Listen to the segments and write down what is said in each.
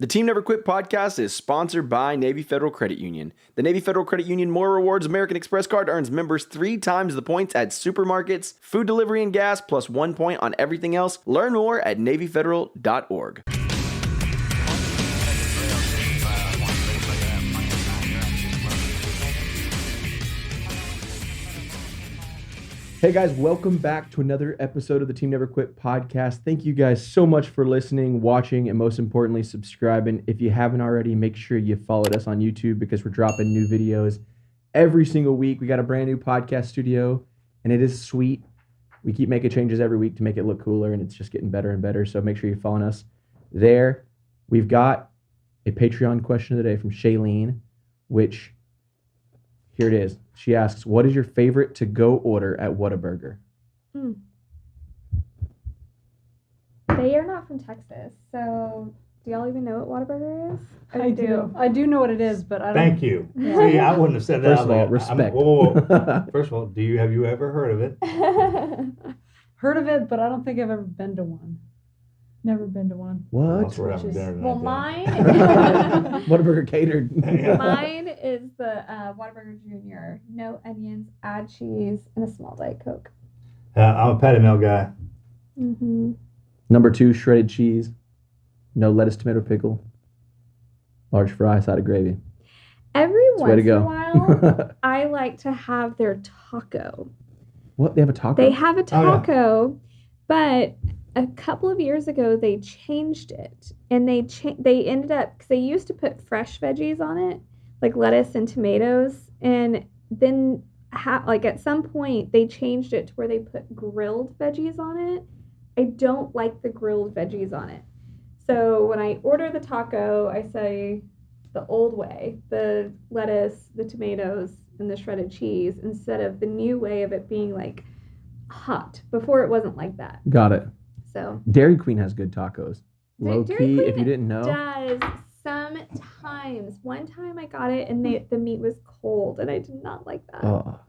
The Team Never Quit podcast is sponsored by Navy Federal Credit Union. The Navy Federal Credit Union More Rewards American Express card earns members 3 times the points at supermarkets, food delivery and gas, plus 1 point on everything else. Learn more at NavyFederal.org. Hey guys, welcome back to another episode of the Team Never Quit podcast. Thank you guys so much for listening, watching, and most importantly, subscribing. If you haven't already, make sure you followed us on YouTube because we're dropping new videos every single week. We got a brand new podcast studio, and it is sweet. We keep making changes every week to make it look cooler, and it's just getting better and better. So make sure you're following us there. We've got a Patreon question of the day from Shailene, which... here it is. She asks, what is your favorite to-go order at Whataburger? They are not from Texas, so do y'all even know what Whataburger is? I do. I do know what it is, but I don't. Thank you. Yeah. See, I wouldn't have said that. First of all, respect. Whoa. First of all, have you ever heard of it? Heard of it, but I don't think I've ever been to one. Never been to one. What? Well, mine. Whataburger catered. Mine is the Whataburger Junior. No onions, add cheese, and a small Diet Coke. I'm a patty melt guy. Mm-hmm. Number 2, shredded cheese. No lettuce, tomato, pickle. Large fry, side of gravy. Every That's once in a while, I like to have their taco. What? They have a taco? They have a taco, but a couple of years ago they changed it, and they ended up, because they used to put fresh veggies on it, like lettuce and tomatoes, and then at some point they changed it to where they put grilled veggies on it. I don't like the grilled veggies on it. So when I order the taco, I say the old way, the lettuce, the tomatoes, and the shredded cheese, instead of the new way of it being like hot. Before it wasn't like that. Got it. So Dairy Queen has good tacos. Low key, if you didn't know. Does sometimes. One time I got it and the meat was cold, and I did not like that. Oh.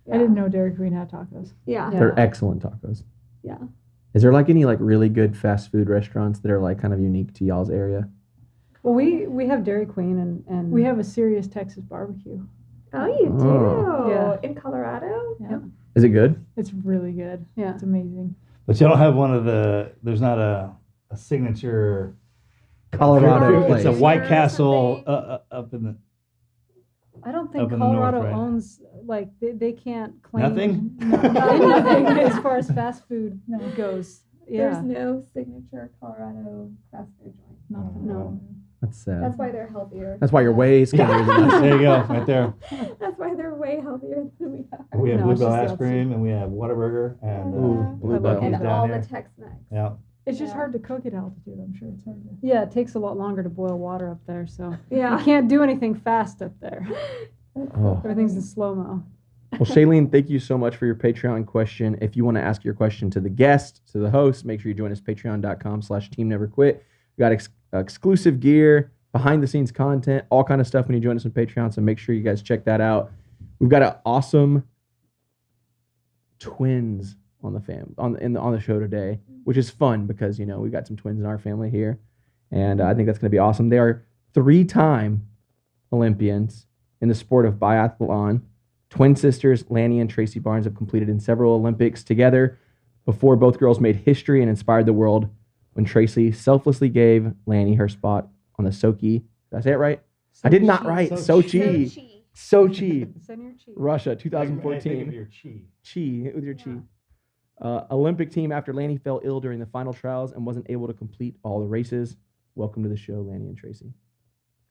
Yeah. I didn't know Dairy Queen had tacos. Yeah. They're excellent tacos. Yeah. Is there like any like really good fast food restaurants that are like kind of unique to y'all's area? Well, we have Dairy Queen and we have a serious Texas barbecue. Oh, you do? Oh. Yeah. In Colorado? Yeah. Is it good? It's really good. Yeah. It's amazing. But you don't have there's not a signature Colorado place. It's a White Castle up in the... I don't think Up in the north, Colorado right? owns, like, they can't claim... Nothing? Nothing as far as fast food goes. Yeah. There's no signature Colorado fast food joint. Nothing. No. That's sad. That's why they're healthier. That's why you're way skinnier than us. There you go, right there. That's why they're way healthier than we are. We have No, it's Bluebell just the ice cream, and we have Whataburger, and Ooh, Bluebell. Buc-ee's And down all here. the Tex-Mex. Yeah. It's just Yeah. hard to cook at altitude, I'm sure. It's hard to... Yeah, it takes a lot longer to boil water up there, so... Yeah. You can't do anything fast up there. Oh. Everything's in slow-mo. Well, Shailene, thank you so much for your Patreon question. If you want to ask your question to the guest, to the host, make sure you join us, patreon.com/teamneverquit. We got exclusive gear, behind-the-scenes content, all kind of stuff when you join us on Patreon, so make sure you guys check that out. We've got an awesome twins on the show today, which is fun because, you know, we got some twins in our family here, and I think that's going to be awesome. They are 3-time Olympians in the sport of biathlon. Twin sisters Lanny and Tracy Barnes have competed in several Olympics together before both girls made history and inspired the world when Tracy selflessly gave Lanny her spot on the Sochi. Did I say it right? I did not right. Sochi. Sochi. Send your cheese. Russia, Think 2014. of your chi. Chi, with your chi. Olympic team after Lanny fell ill during the final trials and wasn't able to complete all the races. Welcome to the show, Lanny and Tracy.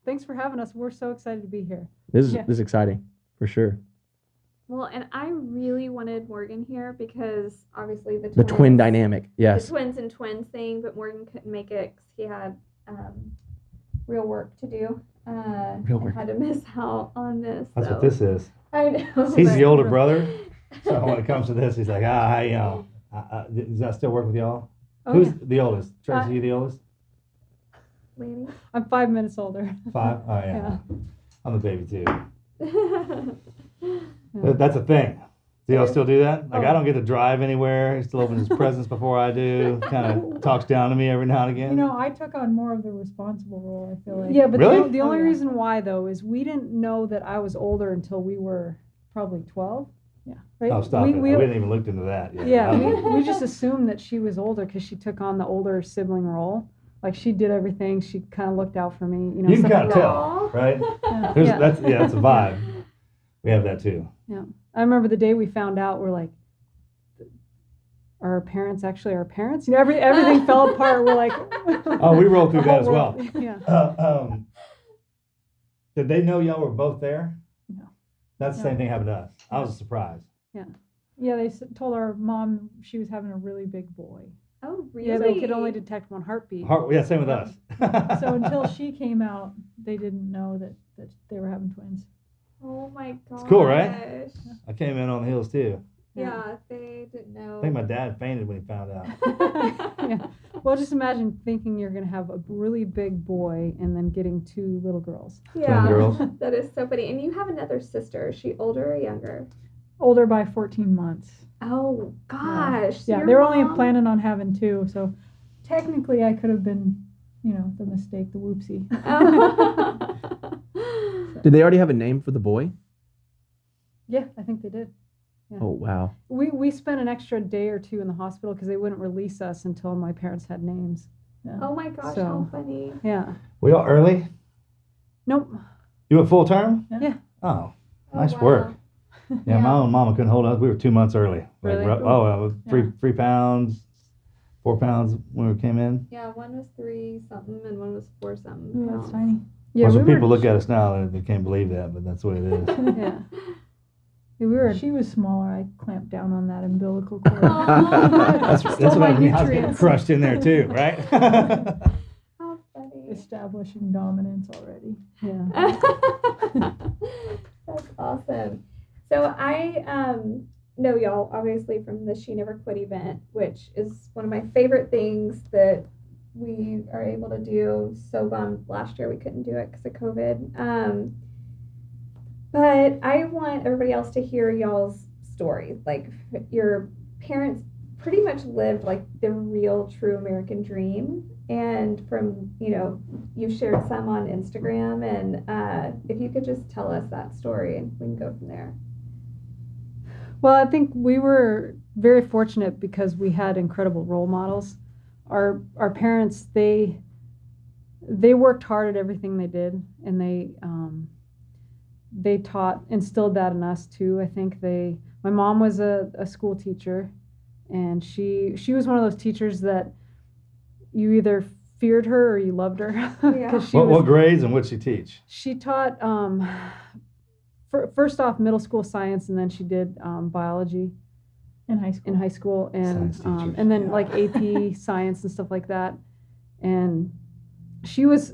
Thanks for having us. We're so excited to be here. This is exciting, for sure. Well, and I really wanted Morgan here because obviously the The twin twins- dynamic, yes. The twins and twins thing, but Morgan couldn't make it because he had real work to do. Real work. I had to miss out on this. That's so. what this is. I know. He's right? the older brother, so when it comes to this, he's like, does that still work with y'all? Oh, Who's yeah. the oldest? Tracy, you the oldest? Lanny. I'm 5 minutes older. 5? Oh, yeah. Yeah. I'm the baby, too. Yeah. That's a thing. Do y'all still do that? Like, I don't get to drive anywhere. He still opens his presents before I do. Kind of talks down to me every now and again. I took on more of the responsible role, I feel like. Yeah, but Really? the only yeah. reason why, though, is we didn't know that I was older until we were probably 12. Yeah. Right? Oh, stop it. We hadn't even looked into that yet. Yeah, we just assumed that she was older because she took on the older sibling role. Like, she did everything. She kind of looked out for me. You can stuff kind of like that. tell, right? Yeah. That's a vibe. We have that too. Yeah. I remember the day we found out, we're like, are our parents actually our parents? Everything fell apart. We're like, Oh, we rolled through that as well. Yeah. Did they know y'all were both there? No. That's the same thing happened to us. I was surprised. Yeah, they told our mom she was having a really big boy. Oh, really? Yeah, they could only detect one heartbeat. Yeah, same with us. So until she came out, they didn't know that they were having twins. Oh my gosh. It's cool, right? I came in on the heels too. Yeah, they didn't know. I think my dad fainted when he found out. Yeah. Well, just imagine thinking you're going to have a really big boy and then getting 2 little girls. Yeah, Twin girls. that is so funny. And you have another sister. Is she older or younger? Older by 14 months. Oh gosh. So Yeah, your they were only mom- planning on having 2, so technically I could have been, the mistake, the whoopsie. Did they already have a name for the boy? Yeah, I think they did. Yeah. Oh, wow. We spent an extra day or 2 in the hospital because they wouldn't release us until my parents had names. Yeah. Oh my gosh, So- how funny. Yeah. Were y'all early? Nope. You went full term? Yeah. Oh, Oh, nice wow. work. Yeah, my Yeah. own mama couldn't hold us. We were 2 months early. Like, Really? three 3 pounds, 4 pounds when we came in. Yeah, one was 3 something and one was 4 something. Ooh, that's pounds. tiny. Yeah, Most we of people were, look at us now, they can't believe that, but that's the way it is. yeah. We were. She was smaller. I clamped down on that umbilical cord. That's Stole what my I mean. I was getting nutrients. crushed in there too, right? How funny. Establishing dominance already. Yeah. That's awesome. So I know y'all obviously from the She Never Quit event, which is one of my favorite things that we are able to do. So bummed last year we couldn't do it because of COVID. But I want everybody else to hear y'all's story. Like your parents pretty much lived like the real true American dream. And from, you've shared some on Instagram, and if you could just tell us that story and we can go from there. Well, I think we were very fortunate because we had incredible role models. Our parents, they worked hard at everything they did, and they instilled that in us too. I think my mom was a school teacher, and she was one of those teachers that you either feared her or you loved her. Yeah. 'Cause What grades and what'd she teach? she taught first off middle school science, and then she did biology In high school. in high school, and Science teachers, and then yeah. like AP science and stuff like that. And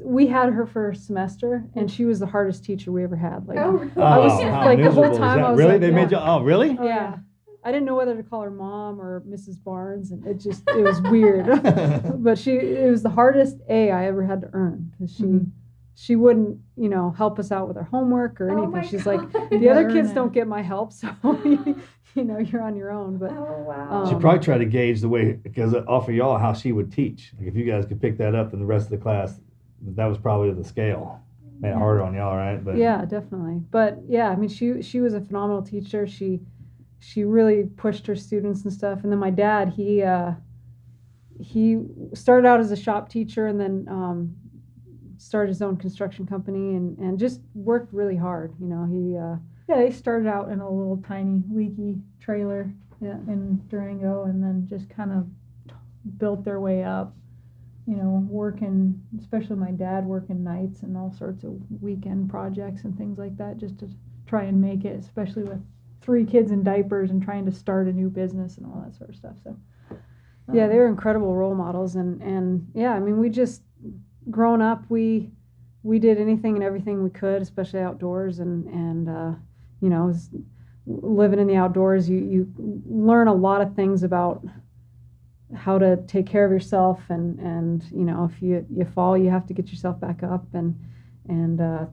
we had her for a semester, and she was the hardest teacher we ever had. Like, Oh, really? I was how like the whole miserable is time that? I was really? like, They made you? Oh, really? Oh, yeah. I didn't know whether to call her mom or Mrs. Barnes, and it was weird. But it was the hardest A I ever had to earn because she wouldn't, help us out with our homework or Oh anything. my She's God. like, the other Earn kids it. don't get my help, so you're on your own. But Oh, wow. She probably tried to gauge the way, because off of y'all, how she would teach. Like if you guys could pick that up, then the rest of the class, that was probably the scale. Made it harder on y'all, right? But yeah, definitely. But yeah, I mean, she was a phenomenal teacher. She really pushed her students and stuff. And then my dad, he started out as a shop teacher, and then started his own construction company, and just worked really hard. Yeah, they started out in a little tiny leaky trailer in Durango, and then just kind of built their way up. Working, especially my dad working nights and all sorts of weekend projects and things like that, just to try and make it, especially with 3 kids in diapers and trying to start a new business and all that sort of stuff. So yeah, they were incredible role models, and yeah, I mean, we just growing up, we did anything and everything we could, especially outdoors, and living in the outdoors, you learn a lot of things about how to take care of yourself, and if you fall, you have to get yourself back up, and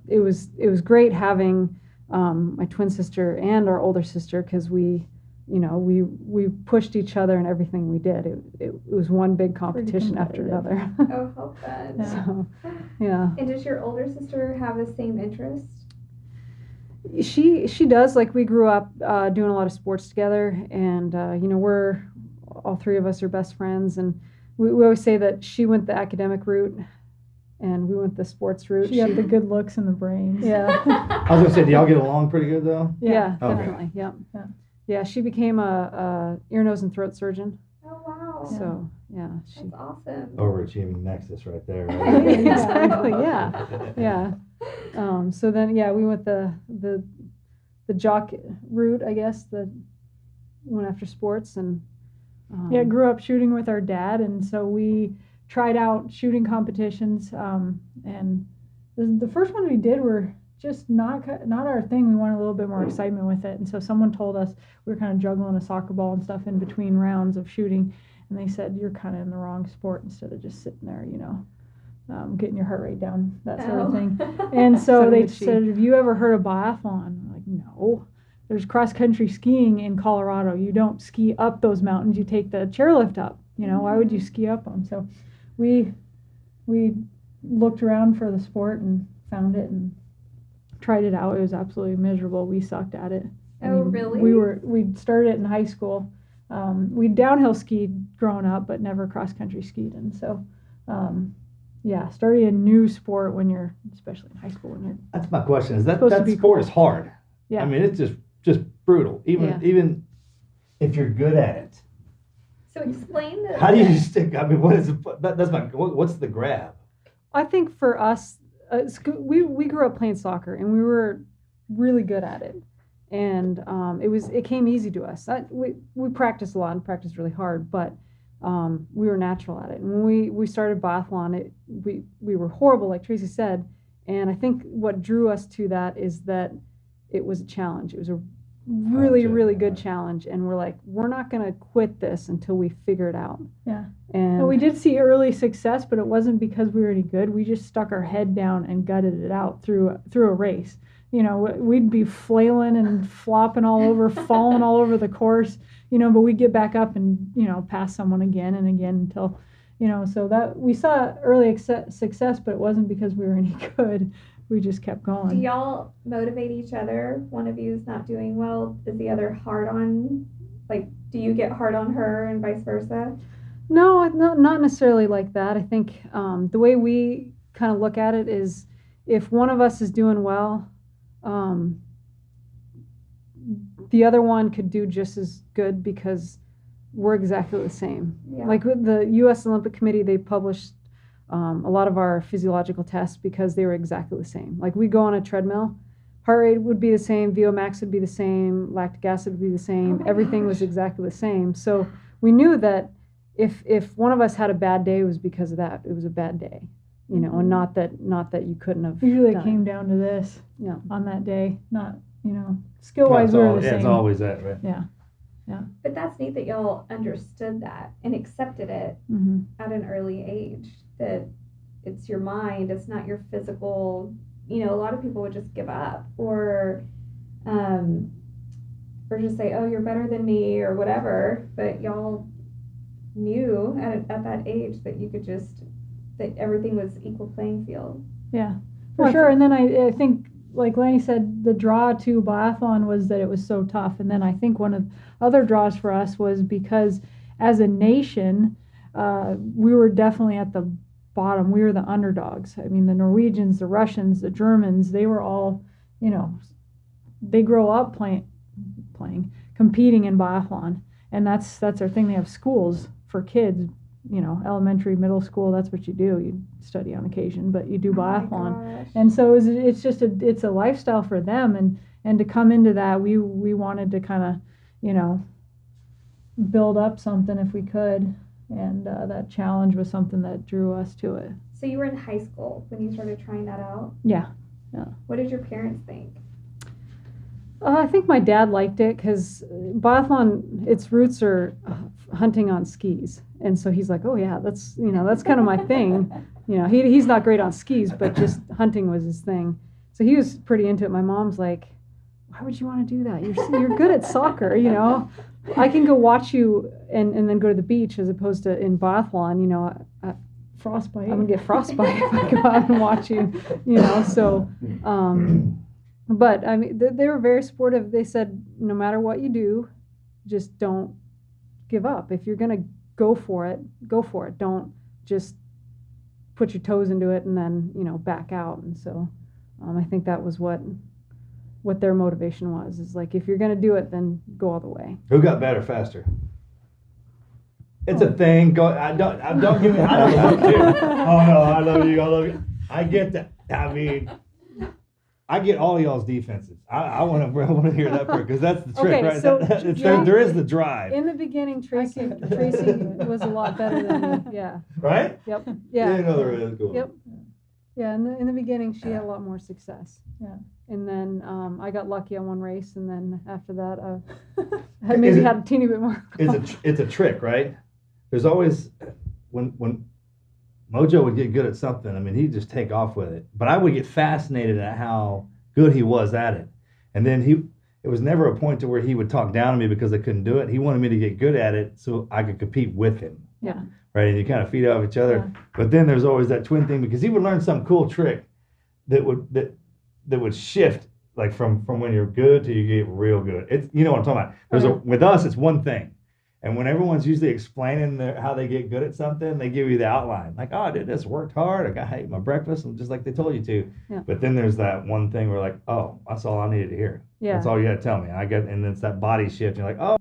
it was great having my twin sister and our older sister, because we we pushed each other in everything we did. It was one big competition after another. Oh, how fun. So, yeah. And does your older sister have the same interest? She does. Like, we grew up doing a lot of sports together, and we're all three of us are best friends, and we always say that she went the academic route and we went the sports route. She got the good looks and the brains. Yeah. I was gonna say, do y'all get along pretty good though? Yeah, Okay. definitely. Yeah. Yeah. Yeah, she became a ear, nose, and throat surgeon. Oh, wow. So yeah, she That's awesome. Overachieving nexus right there. Right? exactly. Yeah. So then we went the jock route, I guess. Went after sports and Grew up shooting with our dad, and so we tried out shooting competitions. And the first one we did were just not our thing. We wanted a little bit more excitement with it, and so someone told us we were kind of juggling a soccer ball and stuff in between rounds of shooting, and they said, you're kind of in the wrong sport instead of just sitting there, getting your heart rate down, that sort of thing. And so So they did she. said, have you ever heard of biathlon? I'm like, no. There's cross-country skiing in Colorado. You don't ski up those mountains. You take the chairlift up. Why would you ski up them? So we looked around for the sport and found it and tried it out. It was absolutely miserable. We sucked at it. Oh, really? We started it in high school. We downhill skied growing up, but never cross-country skied. And so, starting a new sport especially in high school, when you're That's my question. Is that Supposed to be sport cool. is hard? Yeah. I mean, it's just brutal. Even if you're good at it. So explain the. How do you stick? I mean, what is what's the grab? I think for us, we grew up playing soccer and we were really good at it, and it came easy to us. We practiced a lot and practiced really hard, but we were natural at it. And when we started biathlon, we were horrible, like Tracy said, and I think what drew us to that is that it was a challenge. It was a really, really good challenge, and we're like, we're not going to quit this until we figure it out. Yeah. And we did see early success, but it wasn't because we were any good. We just stuck our head down and gutted it out through a race. We'd be flailing and flopping all over, falling all over the course, but we'd get back up and, pass someone again and again until, so that we saw early success, but it wasn't because we were any good. We just kept going. Do y'all motivate each other? If one of you is not doing well, is the other hard on? Like, do you get hard on her and vice versa? No, not necessarily like that. I think the way we kind of look at it is, if one of us is doing well, the other one could do just as good because we're exactly the same. Yeah. Like with the U.S. Olympic Committee, they published a lot of our physiological tests because they were exactly the same. Like, we go on a treadmill, heart rate would be the same, VO max would be the same, lactic acid would be the same, everything was exactly the same. So we knew that if one of us had a bad day, it was because of that. It was a bad day, and not that you couldn't have. Usually done it came down to this on that day, not, skill-wise we were the same. It's always that, right? Yeah. But that's neat that y'all understood that and accepted it Mm-hmm. at an early age, that it's your mind, it's not your physical. A lot of people would just give up or just say, oh, you're better than me or whatever, but y'all knew at that age that you could that everything was equal playing field. Yeah, for sure. And then I think, like Lanny said, the draw to biathlon was that it was so tough. And then I think one of the other draws for us was because as a nation, we were definitely at the bottom. We were the underdogs. I mean, the Norwegians, the Russians, the Germans, they were all, they grow up competing in biathlon. And that's our thing. They have schools for kids, elementary, middle school. That's what you do. You study on occasion, but you do biathlon. And so it's a lifestyle for them. And to come into that, we wanted to kind of, build up something if we could. And that challenge was something that drew us to it. So you were in high school when you started trying that out? Yeah. What did your parents think? I think my dad liked it because biathlon, its roots are hunting on skis. And so he's like, oh yeah, that's kind of my thing. He's not great on skis, but just hunting was his thing. So he was pretty into it. My mom's like, why would you want to do that? You're good at soccer, I can go watch you and then go to the beach as opposed to in biathlon, you know, Frostbite. I'm gonna get frostbite if I go out and watch you, you know. So, but I mean, they were very supportive. They said, no matter what you do, just don't give up. If you're gonna go for it, go for it. Don't just put your toes into it and then, you know, back out. And so, I think that was what their motivation was. Is like, if you're gonna do it, then go all the way. Who got better faster? It's a thing. Don't give me. I don't know. Oh no, I love you. I love you. I get that. I mean, I get all y'all's defenses. I want to hear that part because that's the trick, Okay, right? so There is the drive, In the beginning, Tracy was a lot better than me. Yeah. right? Yep. Yeah. You know there is. Cool. Yep. Yeah. In the beginning, she had a lot more success. Yeah. And then I got lucky on one race, and then after that, I maybe had a teeny bit more. It's a trick, right? There's always when Mojo would get good at something. I mean, he'd just take off with it. But I would get fascinated at how good he was at it. And then it was never a point to where he would talk down to me because I couldn't do it. He wanted me to get good at it so I could compete with him. Yeah. Right, and you kind of feed off each other. Yeah. But then there's always that twin thing because he would learn some cool trick that would shift like from when you're good to you get real good. It's, you know what I'm talking about. With us, it's one thing. And when everyone's usually explaining how they get good at something, they give you the outline. Like, oh, I did this, worked hard, I ate my breakfast, and just like they told you to. Yeah. But then there's that one thing where like, oh, that's all I needed to hear. Yeah. That's all you got to tell me. And it's that body shift. You're like, oh.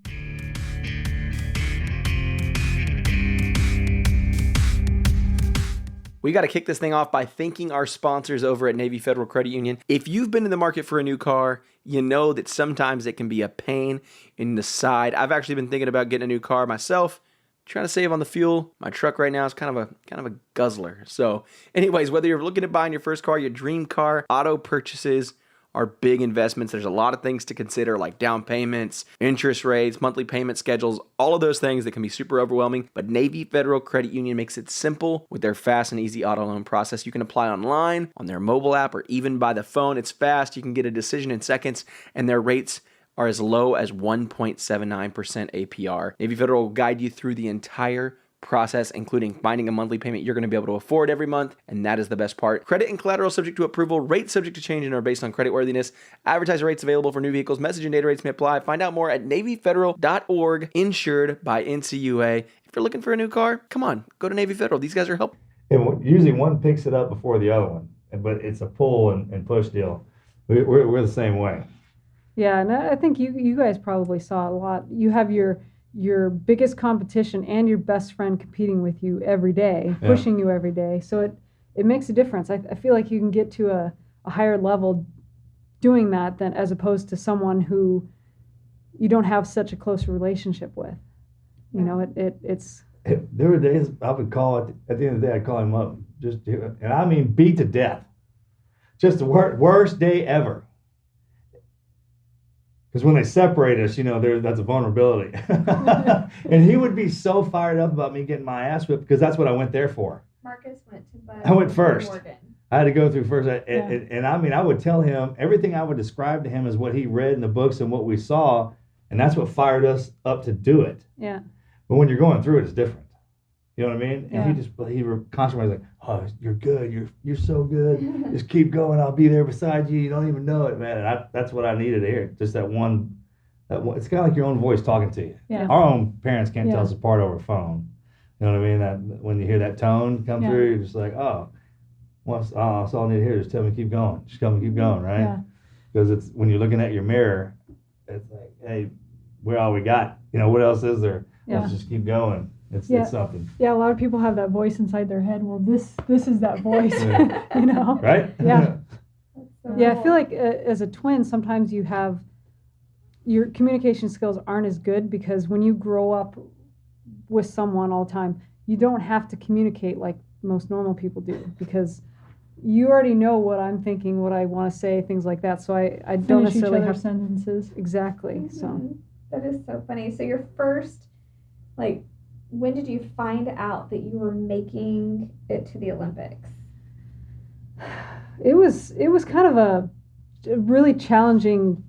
We got to kick this thing off by thanking our sponsors over at Navy Federal Credit Union. If you've been in the market for a new car, you know that sometimes it can be a pain in the side. I've actually been thinking about getting a new car myself, trying to save on the fuel. My truck right now is kind of a guzzler. So anyways, whether you're looking at buying your first car, your dream car, auto purchases are big investments. There's a lot of things to consider like down payments, interest rates, monthly payment schedules, all of those things that can be super overwhelming. But Navy Federal Credit Union makes it simple with their fast and easy auto loan process. You can apply online, on their mobile app, or even by the phone. It's fast. You can get a decision in seconds, and their rates are as low as 1.79% APR. Navy Federal will guide you through the entire process, including finding a monthly payment you're going to be able to afford every month, and that is the best part. Credit and collateral subject to approval, rates subject to change and are based on creditworthiness. Advertiser rates available for new vehicles. Message and data rates may apply. Find out more at NavyFederal.org. Insured by NCUA. If you're looking for a new car, come on, go to Navy Federal. These guys are helping. And usually one picks it up before the other one, but it's a pull and push deal. We're the same way. Yeah, and I think you guys probably saw a lot. You have your biggest competition and your best friend competing with you every day, pushing you every day. So it makes a difference. I feel like you can get to a higher level doing that than as opposed to someone who you don't have such a close relationship with. You know, it's. There were days I would call at the end of the day. I'd call him up, and I mean beat to death. Just the worst day ever. Because when they separate us, you know, that's a vulnerability. And he would be so fired up about me getting my ass whipped because that's what I went there for. Marcus went to I went first. Morgan. I had to go through first. And I mean, I would tell him, everything I would describe to him is what he read in the books and what we saw. And that's what fired us up to do it. Yeah. But when you're going through it, it's different. You know what I mean? Yeah. And he constantly was like, oh, you're good. You're so good. Just keep going. I'll be there beside you. You don't even know it, man. And that's what I needed to hear. Just that one. It's kind of like your own voice talking to you. Yeah. Our own parents can't tell us apart over phone. You know what I mean? That when you hear that tone come through, you're just like, oh, that's all I need to hear. Just tell me keep going. Just tell me keep going, right? Yeah. Because it's when you're looking at your mirror, it's like, hey, we're all we got. You know, what else is there? Yeah. Let's just keep going. It's something. Yeah, a lot of people have that voice inside their head. Well, this is that voice, you know? Right? Yeah. So Yeah, I feel like as a twin, sometimes your communication skills aren't as good because when you grow up with someone all the time, you don't have to communicate like most normal people do because you already know what I'm thinking, what I want to say, things like that. So I don't Finish each necessarily other's have sentences. exactly. So Mhm. That is so funny. So your first, when did you find out that you were making it to the Olympics? it was kind of a really challenging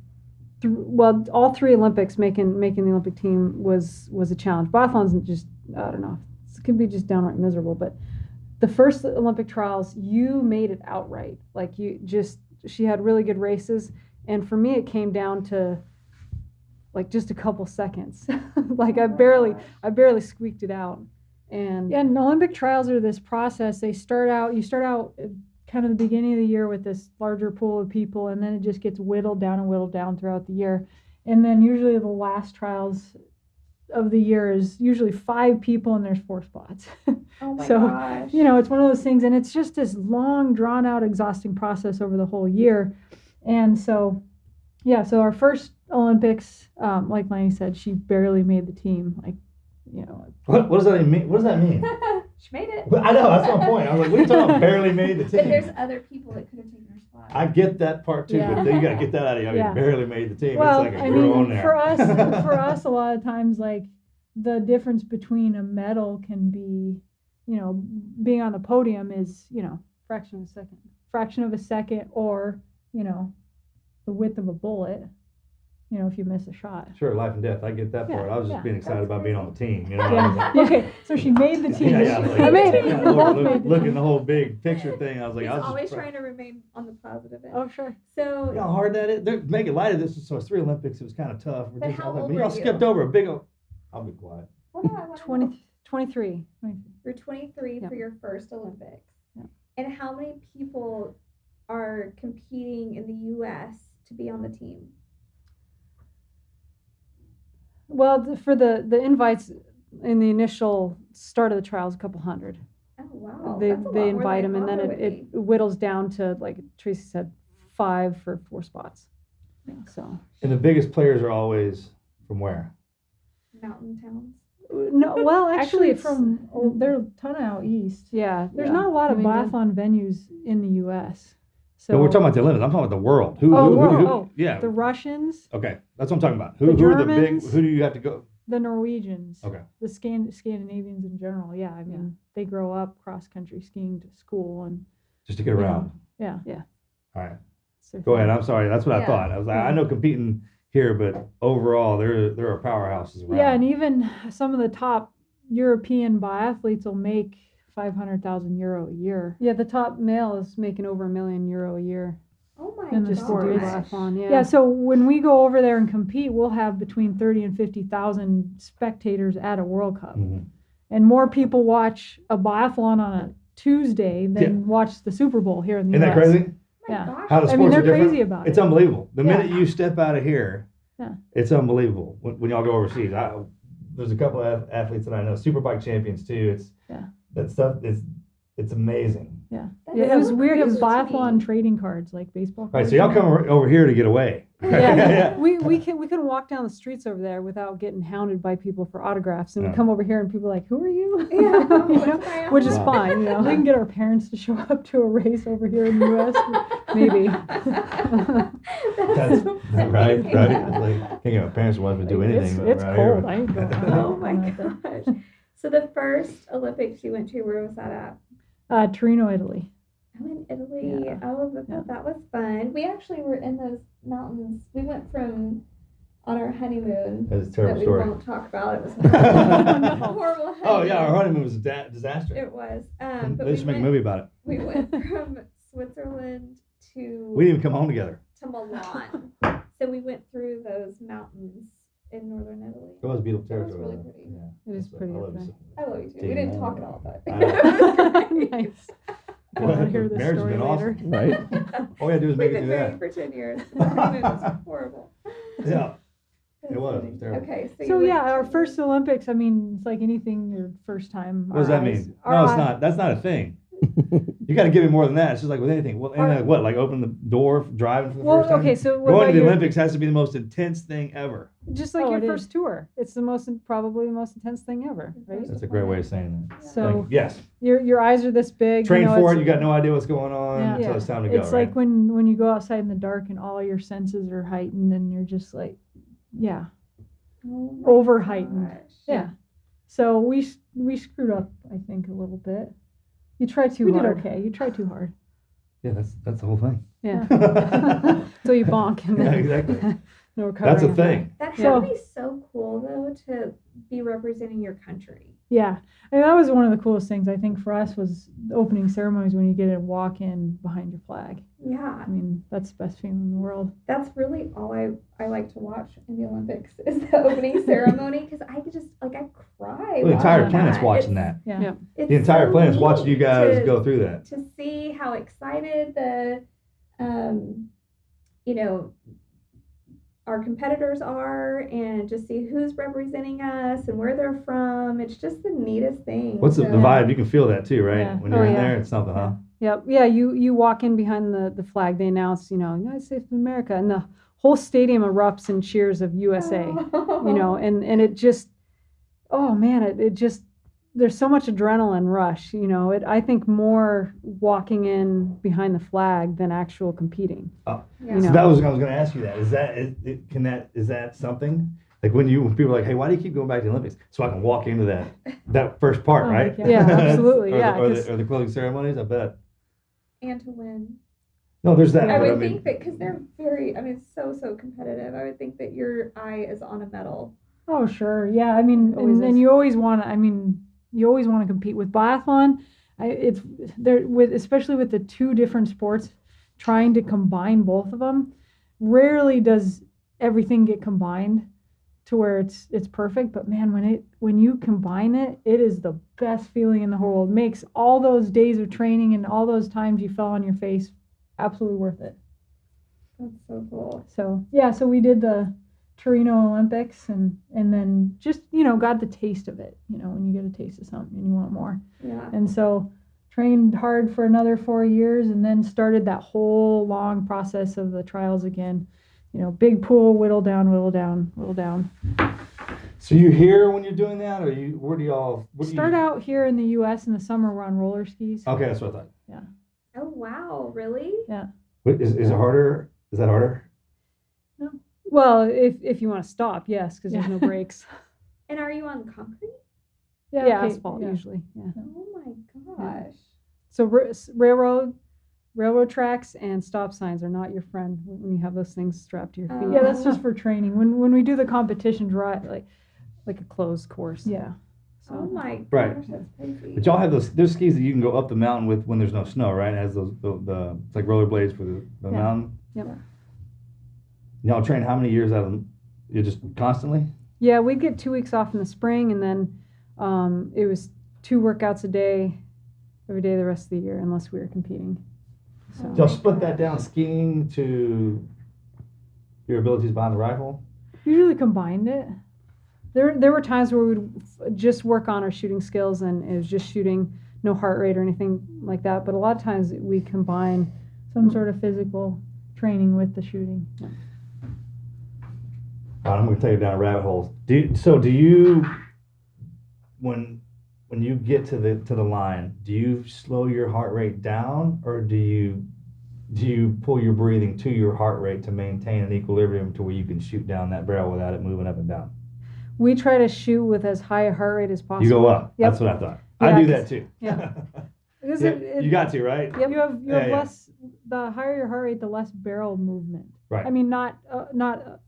all 3 Olympics making the Olympic team was a challenge. Biathlon's just, I don't know, it can be just downright miserable. But the first Olympic trials, you made it outright. Like she had really good races, and for me it came down to like just a couple seconds. Like I barely squeaked it out. And Olympic trials are this process. You start out kind of the beginning of the year with this larger pool of people, and then it just gets whittled down throughout the year. And then usually the last trials of the year is usually 5 people, and there's 4 spots. Oh my So, gosh. it's one of those things, and it's just this long, drawn out, exhausting process over the whole year. And so, so our first Olympics, like Lanny said, she barely made the team. Like, What does that even mean? What does that mean? She made it. I know, that's my point. I was like, what are you talking about? Barely made the team. But there's other people that could have taken her spot. I get that part too, but then you got to get that out of you. I mean, Yeah. barely made the team. well, It's like a girl on there. for us, a lot of times, like the difference between a medal can be, being on the podium is, fraction of a second, or, the width of a bullet, if you miss a shot. Sure, life and death. I get that part. I was just being excited That's about being on the team. I was Yeah. like, Okay, so she made the team. yeah, like, I made it. yeah, We both made the looking team. the whole big picture thing. I was like, He's I was always just trying to remain on the positive end. Oh, sure. So, You know how hard that is? They're making light of this. So it's 3 Olympics. It was kind of tough. But how old y'all were skipped you? over a big old. I'll be quiet. well, no, I want to 23. You're 23 Yeah. for your first Olympics. Yeah. And how many people are competing in the U.S. to be on the team? well, for the invites in the initial start of the trials, a couple hundred. Oh, wow. They That's a lot they more invite than them, I and then thought it would be. whittles down to, like Tracy said, 5 for 4 spots. So And the biggest players are always from where? Mountain towns. no, well, actually, it's There are a ton out east. yeah. There's yeah. not a lot of New England. biathlon venues in the U.S. So No, we're talking about the Olympics. I'm talking about the world. Yeah. the Russians, Okay, that's what I'm talking about. The Who are the big? Germans. Who do you have to go? the Norwegians, Okay. the Scandinavians in general. Yeah, I mean, they grow up cross country skiing to school, and Just to get around. yeah. All right. it's their Go thing. ahead. I'm sorry. That's what I Yeah. thought. I was like, Yeah. I know competing here, but overall, there are powerhouses around. Yeah, and even some of the top European biathletes will make 500,000 euro a year. Yeah, the top male is making over €1 million a year Oh my And just to gosh. do biathlon. Yeah. Yeah, so when we go over there and compete, we'll have between 30 and 50,000 spectators at a World Cup. Mhm. And more people watch a biathlon on a Tuesday than watch the Super Bowl here in the Isn't US. that crazy? Oh my Yeah. gosh. How the I sports mean, are they're different. crazy about It's it. unbelievable. The Yeah. minute you step out of here, Yeah. it's unbelievable when y'all go overseas. There's a couple of athletes that I know, superbike champions too. It's Yeah. that stuff is it's amazing. Yeah. That Yeah, is it was so weird cool because to biathlon me. trading cards, like baseball Right, cards. so y'all come over here to get away. Yeah, we can walk down the streets over there without getting hounded by people for autographs, and Yeah. we come over here and people are like, "Who are you?" Yeah. You know, What's my which is autograph? fine. You We know, can get our parents to show up to a race over here in the U.S. maybe. That's so right, funny. right. It's like can't get my parents want me to do anything. but It's right cold. here. I ain't going. Oh my gosh. So the first Olympics you went to, where was that at? Torino, Italy. Oh, in Italy. Yeah. Oh, Yeah. that was fun. We actually were in those mountains. We went on our honeymoon. That's a That terrible we story. won't talk about. It was no. horrible honeymoon. Oh yeah, our honeymoon was a disaster. It was. But They should make a movie about it. we went from Switzerland to We didn't even come home together. Milan. So we went through those mountains in northern Italy. It was beautiful That was territory. really though. pretty. Yeah. It is So, pretty I up love you there. so I love you too. Team We didn't Milan. talk at all, but I know. it was great. Nice. I want to hear this Marriage has story been later. awesome. Right? All we had to do was We've make it been through married that. for 10 years. The honeymoon was horrible. Yeah. That's It was. It funny. was terrible. Okay, so, So you yeah, went our to- first Olympics. I mean, it's like anything your first time. What does that mean? No, it's not. That's not a thing. You got to give me more than that. It's just like with anything. Well, and what? Like open the door, driving for the Well, first time. okay, so what Going about to the your, Olympics has to be the most intense thing ever. just like Oh, your it first is. tour? It's probably the most intense thing ever, right? That's a great way of saying that. So Yes. your eyes are this big. Train you know, for it's- it. You got no idea what's going on Yeah. until it's time to go. It's right? like when you go outside in the dark and all your senses are heightened and you're just like, yeah, Oh my over heightened. gosh. Yeah. So we screwed up, I think, a little bit. You try too We did hard. okay. You tried too hard. Yeah, that's the whole thing. Yeah. So you bonk. And Yeah, then, exactly. No That's a covering. thing. That had So- to be so cool though to be representing your country. Yeah, and that was one of the coolest things I think for us was the opening ceremonies when you get to walk in behind your flag. Yeah, I mean, that's the best feeling in the world. that's really all I like to watch in the Olympics is the opening ceremony because I could just I cry. Well, the entire watching planet's that. watching It's- that. Yeah. Yeah. it's The entire so planet's watching you neat guys to- go through that. to see how excited the you know, our competitors are and just see who's representing us and where they're from. It's just the neatest thing. What's the to- vibe? You can feel that too, right? Yeah. When you're Oh, in yeah. there, it's something, huh? Yep. Yeah. You walk in behind the flag. They announce, United States of America, and the whole stadium erupts in cheers of USA. And it just, oh man, it just, there's so much adrenaline rush. I think more walking in behind the flag than actual competing. Yeah. You So know. that was I was going to ask you that. Is that something like when people are like, hey, why do you keep going back to the Olympics? So I can walk into that first part, Oh, right? yeah. Yeah, absolutely, or, yeah, or, 'cause- the closing ceremonies. I bet. And to win. No, there's that. I but would mean, think that because they're very, so competitive. I would think that your eye is on a medal. Oh, sure. Yeah. I mean, Always and is. you always want to, you always want to compete with biathlon. It's there with, especially with the two different sports, trying to combine both of them. Rarely does everything get combined to where it's perfect. But man, when you combine it, it is the best feeling in the whole world. It makes all those days of training and all those times you fell on your face absolutely worth it. That's so cool. So yeah, so we did the Torino Olympics and then just got the taste of it. When you get a taste of something and you want more. Yeah. And so trained hard for another 4 years and then started that whole long process of the trials again. Big pool, whittle down, whittle down, whittle down. so you here when you're doing that, or where do y'all Start out here in the U.S. in the summer. We're on roller skis. Okay, that's what I thought. Oh wow, really? Wait, is it harder? Is that harder? Well, if you want to stop, yes, because there's Yeah. no brakes. And are you on concrete? Yeah, okay, asphalt yeah. usually. Yeah. Oh my gosh. So railroad tracks and stop signs are not your friend when you have those things strapped to your feet. Yeah, that's just for training. When we do the competitions, right? like a closed course. Yeah. Oh So my gosh, Right. that's crazy. But y'all have those skis that you can go up the mountain with when there's no snow, right? It has those the it's like rollerblades for the Yeah. mountain. Yep. Y'all train how many years out of them? You just constantly? yeah, we'd get 2 weeks off in the spring, and then it was 2 workouts a day, every day the rest of the year, unless we were competing. So Y'all split that down skiing to your abilities behind the rifle? usually combined it. There were times where we'd just work on our shooting skills, and it was just shooting, no heart rate or anything like that. But a lot of times we combine. Some sort of physical training with the shooting. All right, I'm going to take you down rabbit holes. Do you when you get to the line, do you slow your heart rate down, or do you pull your breathing to your heart rate to maintain an equilibrium to where you can shoot down that barrel without it moving up and down? we try to shoot with as high a heart rate as possible. You go up. Yep. That's what I thought. Yeah, I do 'cause- that too. yeah. Because Yeah, it- you got to, right? Yep. You have Yeah, yeah. less. The higher your heart rate, the less barrel movement. Right. I mean, not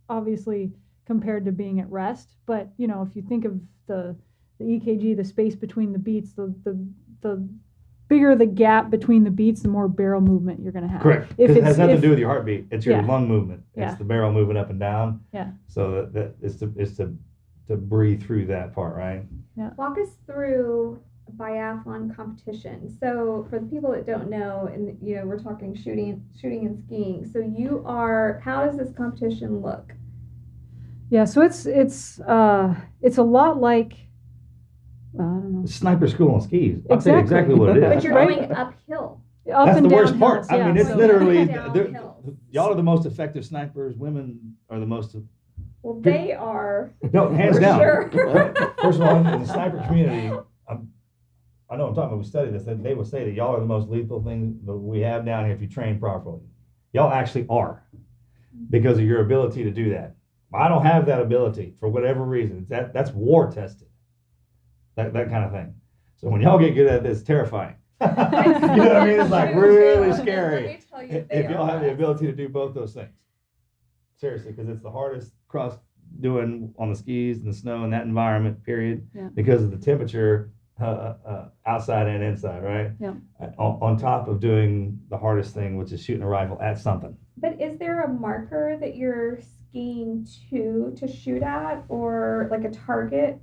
obviously compared to being at rest, but if you think of the EKG, the space between the beats, the bigger the gap between the beats, the more barrel movement you're going to have. Correct. If Because it it's- has nothing if- to do with your heartbeat. It's your Yeah. lung movement. It's Yeah. the barrel moving up and down. Yeah. So that it's to breathe through that part, right? Walk us through a biathlon competition. So for the people that don't know, and we're talking shooting and skiing. So how does this competition look? Yeah, so it's a lot like I don't know. It's sniper school on skis. I'll tell you exactly what it is. But you're Right. going uphill. Up That's and the down worst part. hills, I yeah, mean, it's so- literally Downhill. y'all are the most effective snipers. Women are the most. Well, they are. No, hands For down. sure. First of all, in the sniper community, I know I'm talking about. We studied this. They would say that y'all are the most lethal thing that we have down here if you train properly. Y'all actually are, because of your ability to do that. I don't have that ability for whatever reason. That's war tested. That kind of thing. So when y'all get good at this, it's terrifying. You know what I mean? It's like really Let scary me tell you, they if y'all are have the not. ability to do both those things. seriously, because it's the hardest cross doing on the skis and the snow in that environment, period, Yeah. because of the temperature outside and inside, right? Yeah. On top of doing the hardest thing, which is shooting a rifle at something. But is there a marker that you're skiing to shoot at, or like a target?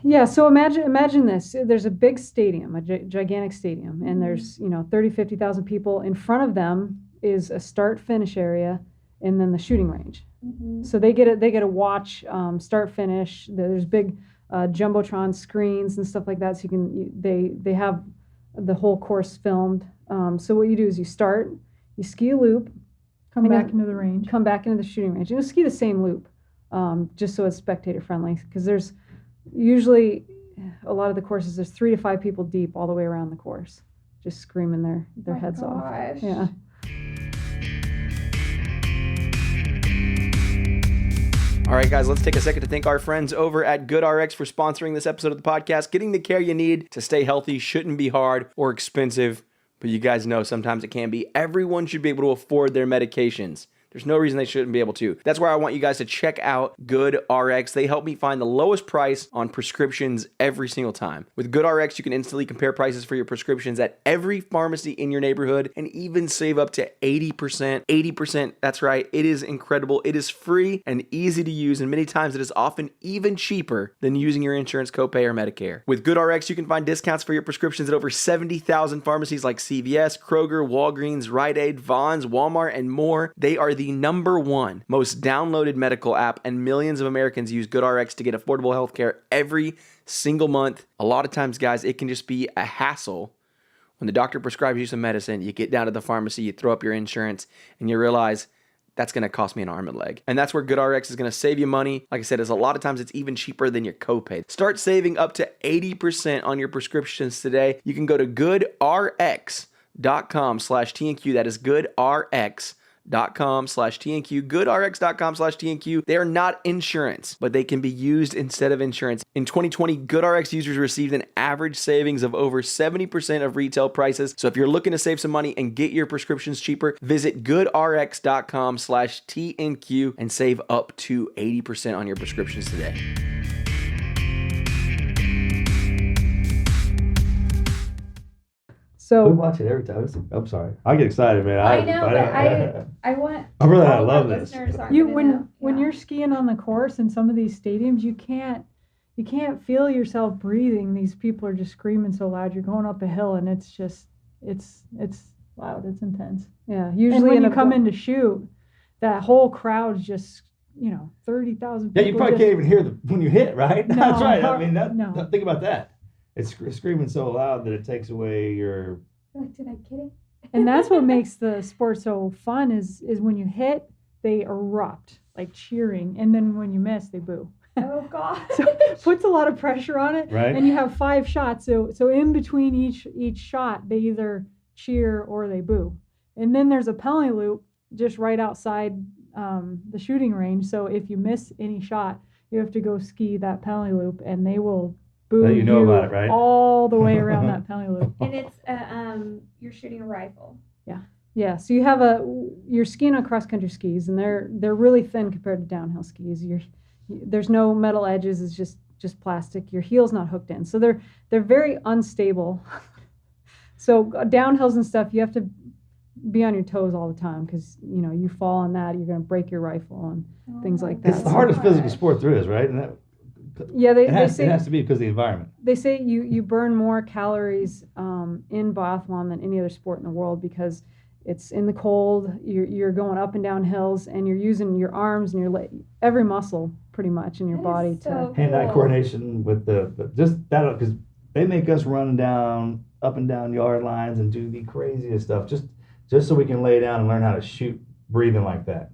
Yeah, so imagine this. There's a big stadium, a gigantic stadium, and there's 30, 50,000 people. In front of them is a start-finish area, and then the shooting range. Mm-hmm. So they get to watch start finish. There's big jumbotron screens and stuff like that. So they have the whole course filmed. So what you do is you start, you ski a loop, Come back into the range. come back into the shooting range. You ski the same loop, just so it's spectator friendly. Because there's usually a lot of the courses, there's 3 to 5 people deep all the way around the course, just screaming their heads off. Yeah. All right, guys, let's take a second to thank our friends over at GoodRx for sponsoring this episode of the podcast. Getting the care you need to stay healthy shouldn't be hard or expensive, but you guys know sometimes it can be. Everyone should be able to afford their medications. There's no reason they shouldn't be able to. That's why I want you guys to check out GoodRx. They help me find the lowest price on prescriptions every single time. With GoodRx, you can instantly compare prices for your prescriptions at every pharmacy in your neighborhood and even save up to 80%. 80%, that's right. It is incredible. It is free and easy to use, and many times it is often even cheaper than using your insurance copay or Medicare. With GoodRx, you can find discounts for your prescriptions at over 70,000 pharmacies like CVS, Kroger, Walgreens, Rite Aid, Vons, Walmart, and more. They are the number one most downloaded medical app, and millions of Americans use GoodRx to get affordable healthcare every single month. A lot of times, guys, it can just be a hassle when the doctor prescribes you some medicine. You get down to the pharmacy, you throw up your insurance, and you realize that's going to cost me an arm and leg. And that's where GoodRx is going to save you money. Like I said, a lot of times it's even cheaper than your copay. Start saving up to 80% on your prescriptions today. You can go to goodrx.com/TNQ. That is goodrx.com/TNQ, goodrx.com/TNQ. They are not insurance, but they can be used instead of insurance. In 2020, GoodRx users received an average savings of over 70% of retail prices. So if you're looking to save some money and get your prescriptions cheaper, visit goodrx.com/TNQ and save up to 80% on your prescriptions today. We So watch it every time. I'm sorry. I get excited, man. I know, but I want. I really all of our love this. listeners aren't You gonna when know. when Yeah. you're skiing on the course in some of these stadiums, you can't feel yourself breathing. These people are just screaming so loud. You're going up a hill, and it's just it's loud. It's intense. yeah, And usually when in you a come in to shoot, that whole crowd's just 30,000 people. Yeah, you probably just, can't even hear when you hit, right? That's No, right. I mean, no. think about that. It's screaming so loud that it takes away your. Like, did I get it? And that's what makes the sport so fun is when you hit, they erupt like cheering, and then when you miss, they boo. Oh God. So it puts a lot of pressure on it. Right. And you have 5 shots, so in between each shot, they either cheer or they boo. And then there's a penalty loop just right outside the shooting range. So if you miss any shot, you have to go ski that penalty loop, and they will boo Let you know about it, right? all the way around that penalty loop. And it's you're shooting a rifle. Yeah, so you're skiing on cross country skis, and they're really thin compared to downhill skis. There's no metal edges; it's just plastic. Your heel's not hooked in, so they're very unstable. So downhills and stuff, you have to be on your toes all the time because you fall on that, you're going to break your rifle and things like that. It's the hardest physical sport there is, right? And that, Yeah, it has to be because of the environment. They say you burn more calories in biathlon than any other sport in the world because it's in the cold. You're going up and down hills, and you're using your arms and your every muscle pretty much in your That body is so Hand-eye cool. coordination with the just that, because they make us run up and down yard lines and do the craziest stuff just so we can lay down and learn how to shoot breathing like that.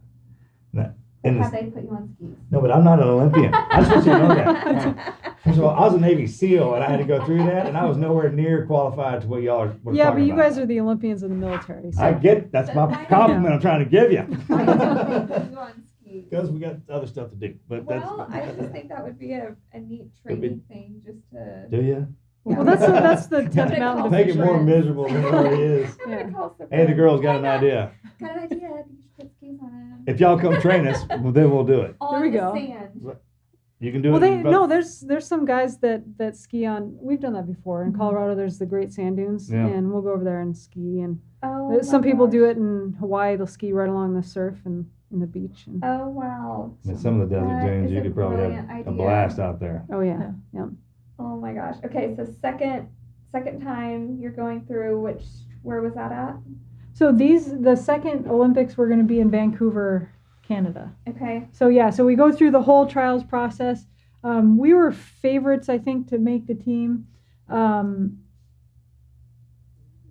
And Have they put you on skis? no, but I'm not an Olympian. I just want you to know that. First of all, I was a Navy SEAL, and I had to go through that, and I was nowhere near qualified to what y'all are. Yeah, but you about. guys are the Olympians of the military. So. I get it. That's my compliment I'm trying to give you. Why don't they put you on skis? Because we got other stuff to do. But Well, I that's. just think that would be a neat training thing just to. Do you? Well, that's the 10th gonna mountain call Make it more friends. miserable than it already is. I'm Yeah. gonna call some Hey, the friends. girl's got Why an not? idea. Got an idea. You should put skis on if y'all come train us, well, then we'll do it. On There we the go. sand. You can do Well, it. there's some guys that ski on. We've done that before in Mhm. Colorado. There's the Great Sand Dunes, Yeah. and we'll go over there and ski. And Oh, some my people do gosh. it in Hawaii. They'll ski right along the surf and in the beach. And, Oh, wow. I mean, some of the desert That dunes, is you a could probably have brilliant a idea. blast out there. oh yeah, yeah. Oh my gosh. Okay, so second time you're going through, where was that at? So the second Olympics were going to be in Vancouver, Canada. Okay. So yeah, so we go through the whole trials process. We were favorites, I think, to make the team.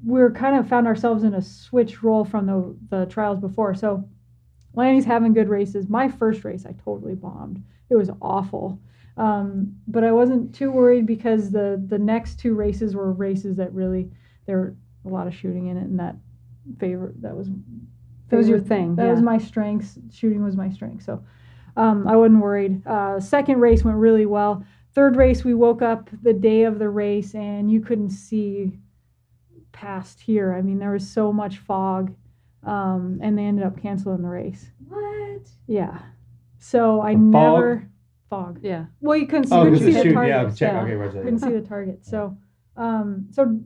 We're kind of found ourselves in a switch role from the trials before. So Lanny's having good races. My first race, I totally bombed. It was awful. But I wasn't too worried because the next two races were races that really, there were a lot of shooting in it, and that was your thing, That yeah. was my strength. Shooting was my strength. So I wasn't worried. Second race went really well. Third race, we woke up the day of the race and you couldn't see past here. I mean, there was so much fog, and they ended up canceling the race. What? Yeah. So I The fog? never fog. Yeah. Well, you couldn't see. Oh, couldn't because see the the shoot. Yeah, targets, check. yeah. Okay, right there. Couldn't see the target. So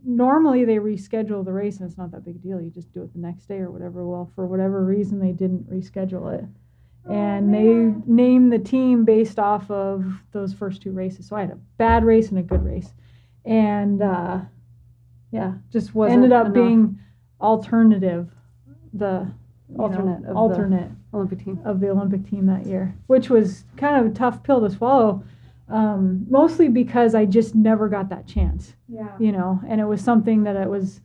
normally they reschedule the race and it's not that big a deal. You just do it the next day or whatever. Well, for whatever reason they didn't reschedule it. And they man. named the team based off of those first two races. So I had a bad race and a good race. And Just wasn't ended up enough. being alternate Alternate of alternate Olympic team. of the Olympic team that year, which was kind of a tough pill to swallow, mostly because I just never got that chance, Yeah. and it was something that it was,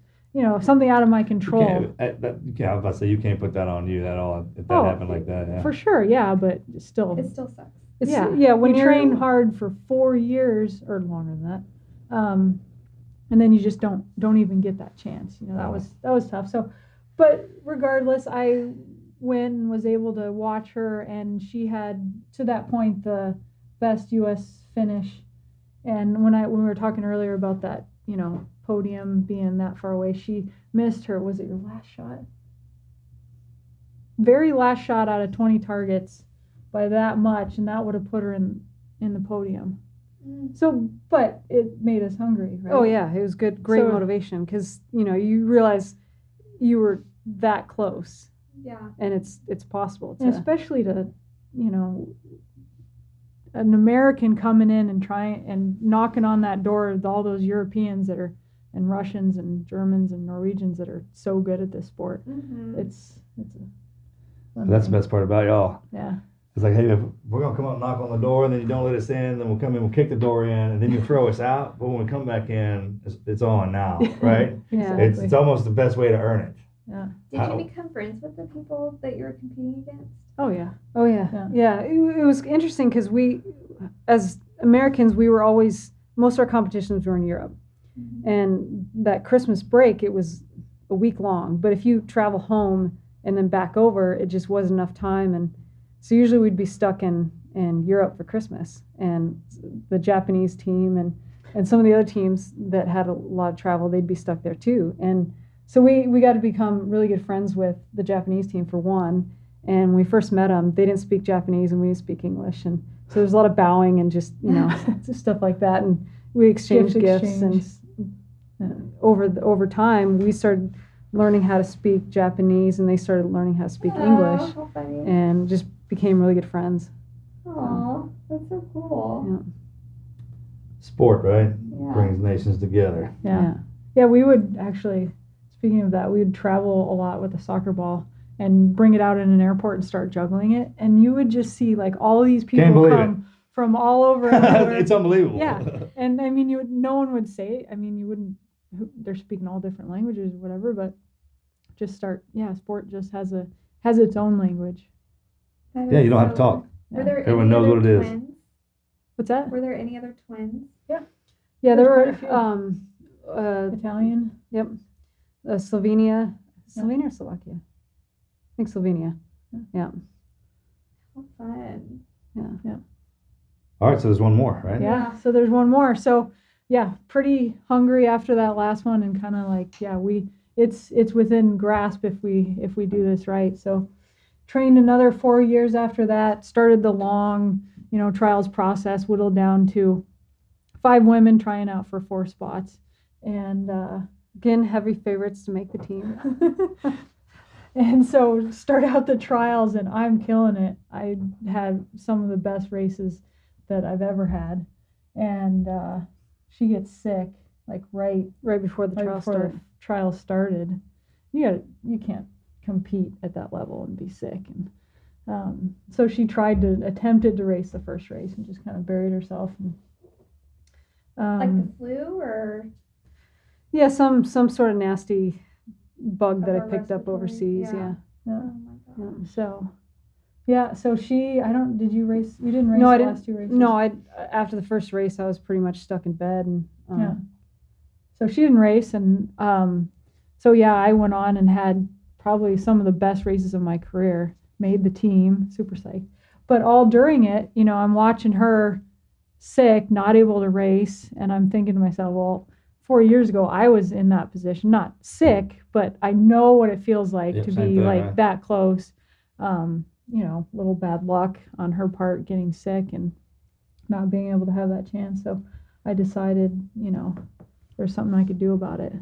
something out of my You control. can't, I was about to say, you can't put that on you at all if that Oh, happened like that. Yeah. For sure, yeah, but still, It still sucks. when When you you're- train hard for 4 years or longer than that, and then you just don't even get that chance. That was tough. So, but regardless, I went and was able to watch her, and she had to that point the best U.S. finish. And when we were talking earlier about that, podium being that far away, she missed her. Was it your last shot? Very last shot out of 20 targets by that much, and that would have put her in the podium. Mm. So, but it made us hungry, right? Oh yeah, it was great So- motivation because you realize you were that close, Yeah. and it's possible to. And especially to, an American coming in and trying and knocking on that door with all those Europeans that are, and Russians and Germans and Norwegians that are so good at this sport. Mm-hmm. It's a fun That's the thing. best part about y'all. Yeah. It's like, hey, if we're gonna come up and knock on the door, and then you don't let us in, then we'll come in, we'll kick the door in, and then you throw us out. But when we come back in, it's on now, right? Yeah. Exactly. It's almost the best way to earn it. Yeah. Did How- you become friends with the people that you were competing against? Oh yeah. Oh yeah. It was interesting because we, as Americans, we were always most of our competitions were in Europe, and that Christmas break it was a week long. But if you travel home and then back over, it just wasn't enough time, and so usually we'd be stuck in Europe for Christmas, and the Japanese team and some of the other teams that had a lot of travel, they'd be stuck there too, and so we got to become really good friends with the Japanese team for one. And when we first met them, they didn't speak Japanese and we didn't speak English, and so there's a lot of bowing and just just stuff like that, and we exchanged Gift gifts exchange. and over time we started learning how to speak Japanese and they started learning how to speak English How funny. and just became really good friends. Aw, that's so cool. Sport, right? Yeah. Brings nations together. Yeah. Yeah, we would actually, speaking of that, we would travel a lot with a soccer ball and bring it out in an airport and start juggling it. And you would just see like all these people Can't believe come from all over. everywhere. It's unbelievable. Yeah. And I mean, no one would say it. I mean, you wouldn't, they're speaking all different languages or whatever, but just sport just has its own language. That Yeah, is you don't have to so talk. fun. Were there Everyone any knows other what it is. twins? What's that? Were there any other twins? Yeah, there There's were quite a few. Italian. Slovenia or Slovakia? I think Slovenia. Yeah. How fun. All right, so there's one more, right? Yeah. So there's one more. So yeah, pretty hungry after that last one, and kind of like it's within grasp if we do this right. So trained another 4 years after that, started the long, trials process, whittled down to 5 women trying out for 4 spots. And Again, heavy favorites to make the team. and so start out the trials, and I'm killing it. I had some of the best races that I've ever had. And she gets sick, like right before the trial before started. the trial started. You can't compete at that level and be sick. And so she attempted to race the first race and just kind of buried herself. And, Like the flu or? Yeah, some sort of nasty bug that I Upper picked up respiratory, overseas. yeah. Oh my God. So did you race? You didn't race No, the I didn't. last 2 races? No, after the first race, I was pretty much stuck in bed. And Yeah. So she didn't race, and I went on and had probably some of the best races of my career. Made the team, super psyched. But all during it, I'm watching her sick, not able to race, and I'm thinking to myself, well, 4 years ago I was in that position, not sick, but I know what it feels like Yep, to same be thing, like right? that close. Little bad luck on her part, getting sick and not being able to have that chance. So I decided, there's something I could do about it.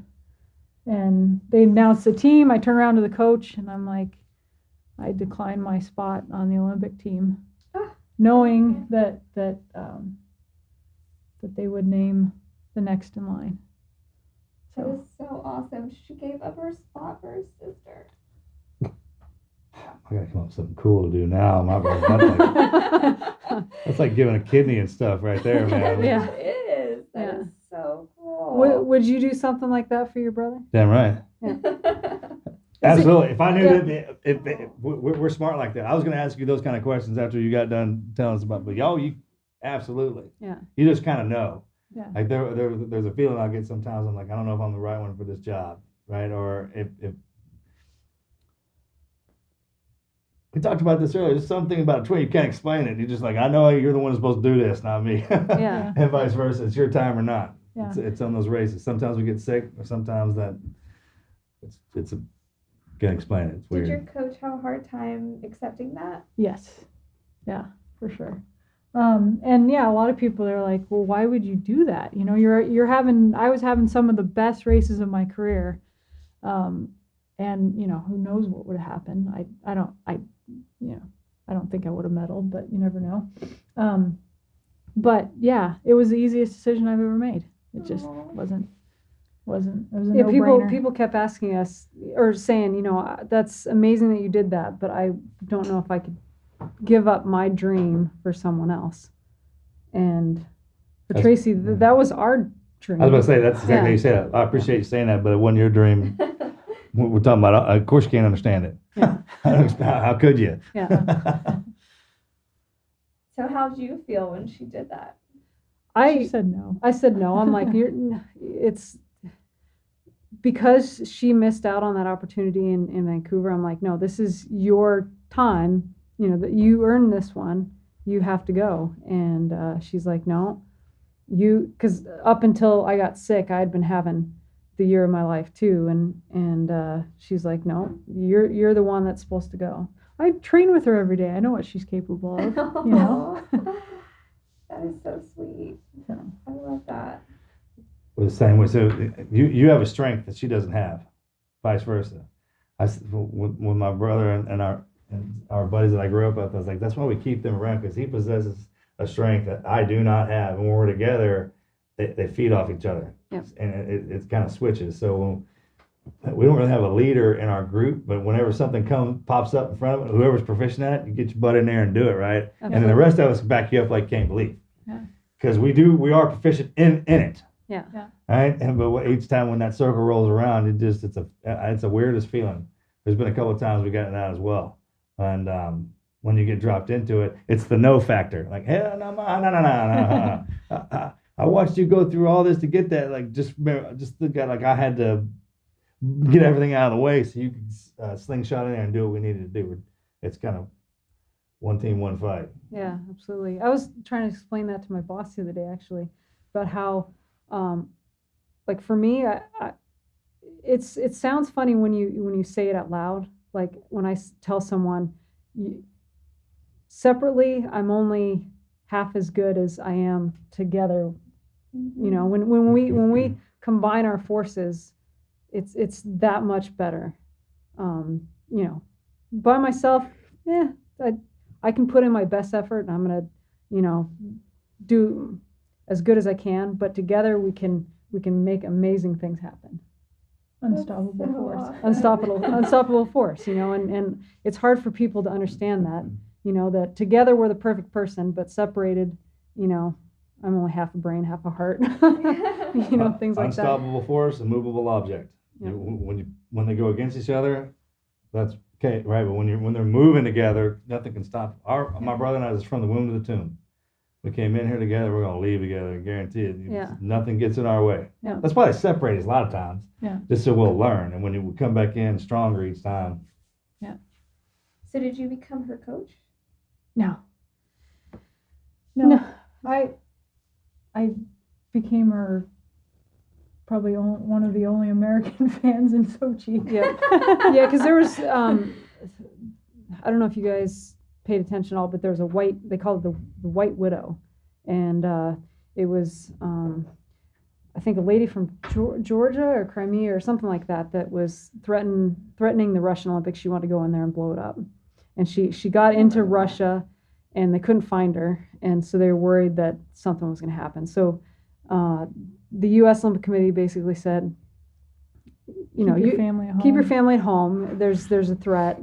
And they announced the team. I turn around to the coach and I'm like, I declined my spot on the Olympic team, knowing that they would name the next in line. That is so awesome. She gave up her spot for her sister. I gotta come up with something cool to do now. That's like giving a kidney and stuff right there, man. Yeah. It is. That Yeah. is so cool. would you do something like that for your brother? Damn right. Yeah. Absolutely. If I knew that we're smart like that, I was going to ask you those kind of questions after you got done telling us about. But you absolutely. Yeah. You just kind of know. Yeah. Like there's a feeling I get sometimes. I'm like, I don't know if I'm the right one for this job, right? Or if we talked about this earlier. There's something about a twin, you can't explain it. You're just like, I know you're the one who's supposed to do this, not me. Yeah. And vice versa. It's your time or not. Yeah. It's on those races. Sometimes we get sick, or sometimes that it's a can't explain it. It's weird. Did your coach have a hard time accepting that? Yes. Yeah, for sure. And a lot of people are like, well, why would you do that? I was having some of the best races of my career. And who knows what would have happened. I don't think I would have medaled, but you never know. But yeah, it was the easiest decision I've ever made. It just wasn't. It was a no-brainer. People kept asking us or saying, that's amazing that you did that, but I don't know if I could give up my dream for someone else. And for Tracy, that was our dream. I was about to say, that's exactly how you say that. I appreciate you saying that, but it wasn't your dream. We're talking about, of course you can't understand it. Yeah. How could you? Yeah. So how did you feel when she did that? She said no. I said no. I'm like, it's because she missed out on that opportunity in Vancouver. I'm like, no, this is your time. That you earned this one. You have to go. And she's like, no, because up until I got sick, I had been having the year of my life too. And she's like, no, you're the one that's supposed to go. I train with her every day. I know what she's capable of. That is so sweet. So. I love that. Well, the same way. So you have a strength that she doesn't have, vice versa. With my brother and our buddies that I grew up with, I was like, that's why we keep them around, because he possesses a strength that I do not have. And when we're together, they feed off each other. Yep. And it kind of switches. So we don't really have a leader in our group, but whenever something pops up in front of it, whoever's proficient at it, you get your butt in there and do it, right? Absolutely. And then the rest of us back you up like you can't believe. Yeah. Because we are proficient in it. Yeah. Right? But each time when that circle rolls around, it's the weirdest feeling. There's been a couple of times we gotten that as well. And when you get dropped into it, it's the no factor. Like, hell no. I watched you go through all this to get that. Like, just the guy, like I had to get everything out of the way so you could slingshot in there and do what we needed to do. It's kind of one team, one fight. Yeah, absolutely. I was trying to explain that to my boss the other day, actually, about how, like for me, it sounds funny when you say it out loud. Like when I tell someone, separately, I'm only half as good as I am together. You know, when we combine our forces, it's that much better. You know, by myself, I can put in my best effort, and I'm gonna, you know, do as good as I can. But together, we can make amazing things happen. Unstoppable force. Unstoppable force. You know, and it's hard for people to understand that. You know, that together we're the perfect person, but separated, you know, I'm only half a brain, half a heart. You know, things like that. Unstoppable force, immovable object. Yeah. When they go against each other, that's okay, right? But when they're moving together, nothing can stop. My brother and I was from the womb to the tomb. We came in here together. We're gonna leave together, guaranteed. Yeah. Nothing gets in our way. Yeah. That's why they separate us a lot of times. Yeah. Just so we'll learn, and when we come back in stronger each time. Yeah. So did you become her coach? No. I became her probably one of the only American fans in Sochi. Yeah, yeah, because there was I don't know if you guys paid attention at all, but there was they called it the White Widow, and it was I think a lady from Georgia or Crimea or something like that was threatening the Russian Olympics. She wanted to go in there and blow it up, and she got into Russia, and they couldn't find her, and so they were worried that something was going to happen. So the U.S. Olympic Committee basically said, you know, Keep your family at home. Keep your family at home. There's a threat.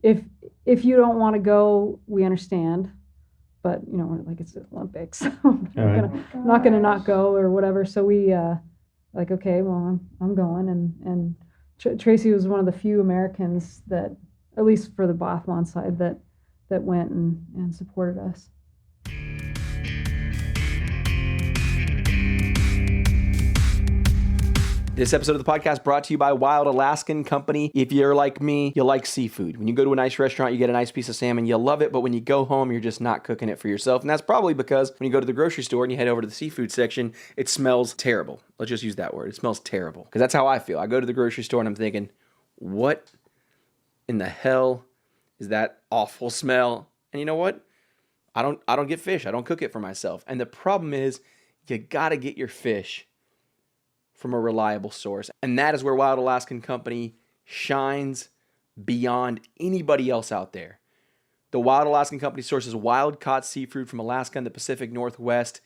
If you don't want to go, we understand. But you know, like, it's the Olympics. I'm not gonna not go or whatever. So we like, okay, well, I'm going. And Tracy was one of the few Americans that, at least for the biathlon side, that went and supported us. This episode of the podcast brought to you by Wild Alaskan Company. If you're like me, you like seafood. When you go to a nice restaurant, you get a nice piece of salmon, you love it, but when you go home, you're just not cooking it for yourself. And that's probably because when you go to the grocery store and you head over to the seafood section, it smells terrible. Let's just use that word. It smells terrible. Because that's how I feel. I go to the grocery store and I'm thinking, what in the hell is that awful smell? And you know what? I don't get fish. I don't cook it for myself. And the problem is, you gotta get your fish from a reliable source. And that is where Wild Alaskan Company shines beyond anybody else out there. The Wild Alaskan Company sources wild-caught seafood from Alaska and the Pacific Northwest,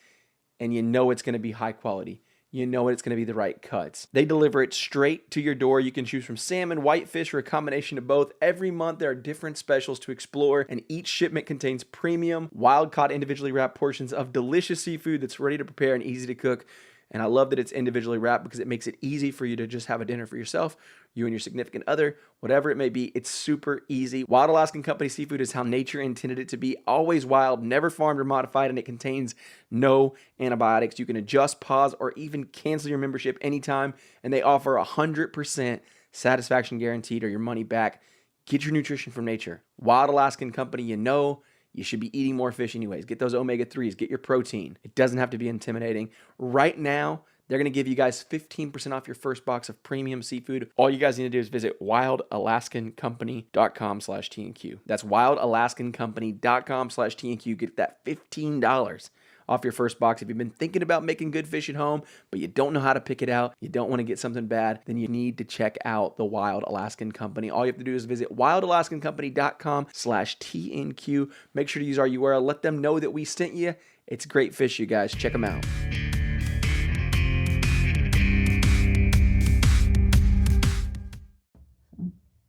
and you know it's going to be high quality. You know it's going to be the right cuts. They deliver it straight to your door. You can choose from salmon, whitefish, or a combination of both. Every month there are different specials to explore, and each shipment contains premium, wild-caught, individually wrapped portions of delicious seafood that's ready to prepare and easy to cook. And I love that it's individually wrapped because it makes it easy for you to just have a dinner for yourself, you and your significant other, whatever it may be. It's super easy. Wild Alaskan Company seafood is how nature intended it to be. Always wild, never farmed or modified, and it contains no antibiotics. You can adjust, pause, or even cancel your membership anytime, and they offer 100% satisfaction guaranteed or your money back. Get your nutrition from nature. Wild Alaskan Company, you know you should be eating more fish anyways. Get those omega-3s. Get your protein. It doesn't have to be intimidating. Right now, they're going to give you guys 15% off your first box of premium seafood. All you guys need to do is visit wildalaskancompany.com/TNQ. That's wildalaskancompany.com/TNQ. Get that $15 off your first box. If you've been thinking about making good fish at home, but you don't know how to pick it out, you don't want to get something bad, then you need to check out the Wild Alaskan Company. All you have to do is visit wildalaskancompany.com/TNQ. Make sure to use our URL. Let them know that we sent you. It's great fish, you guys. Check them out.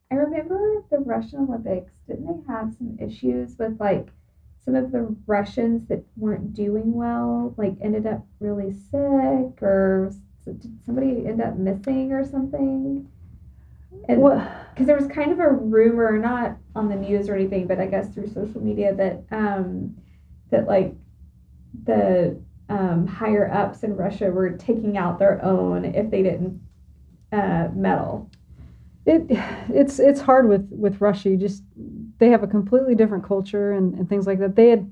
I remember the Russian Olympics, didn't they have some issues with, like, some of the Russians that weren't doing well, like, ended up really sick, or did somebody end up missing or something? And because there was kind of a rumor, not on the news or anything, but I guess through social media, that that like the higher ups in Russia were taking out their own if they didn't medal. It's hard with Russia. They have a completely different culture and things like that. They had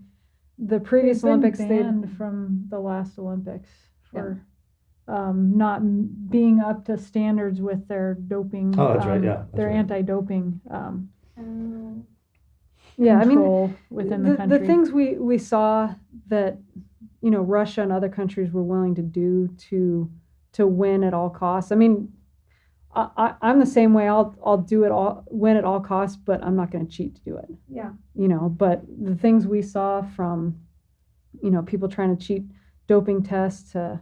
the previous Olympics. They banned from the last Olympics for not being up to standards with their doping. Oh, that's right. Yeah, their right. anti-doping. Oh. Yeah, I mean, control within the country. The things we saw that, you know, Russia and other countries were willing to do to win at all costs. I mean, I'm the same way. I'll do it all, win at all costs, but I'm not going to cheat to do it. Yeah. You know, but the things we saw from, you know, people trying to cheat doping tests to,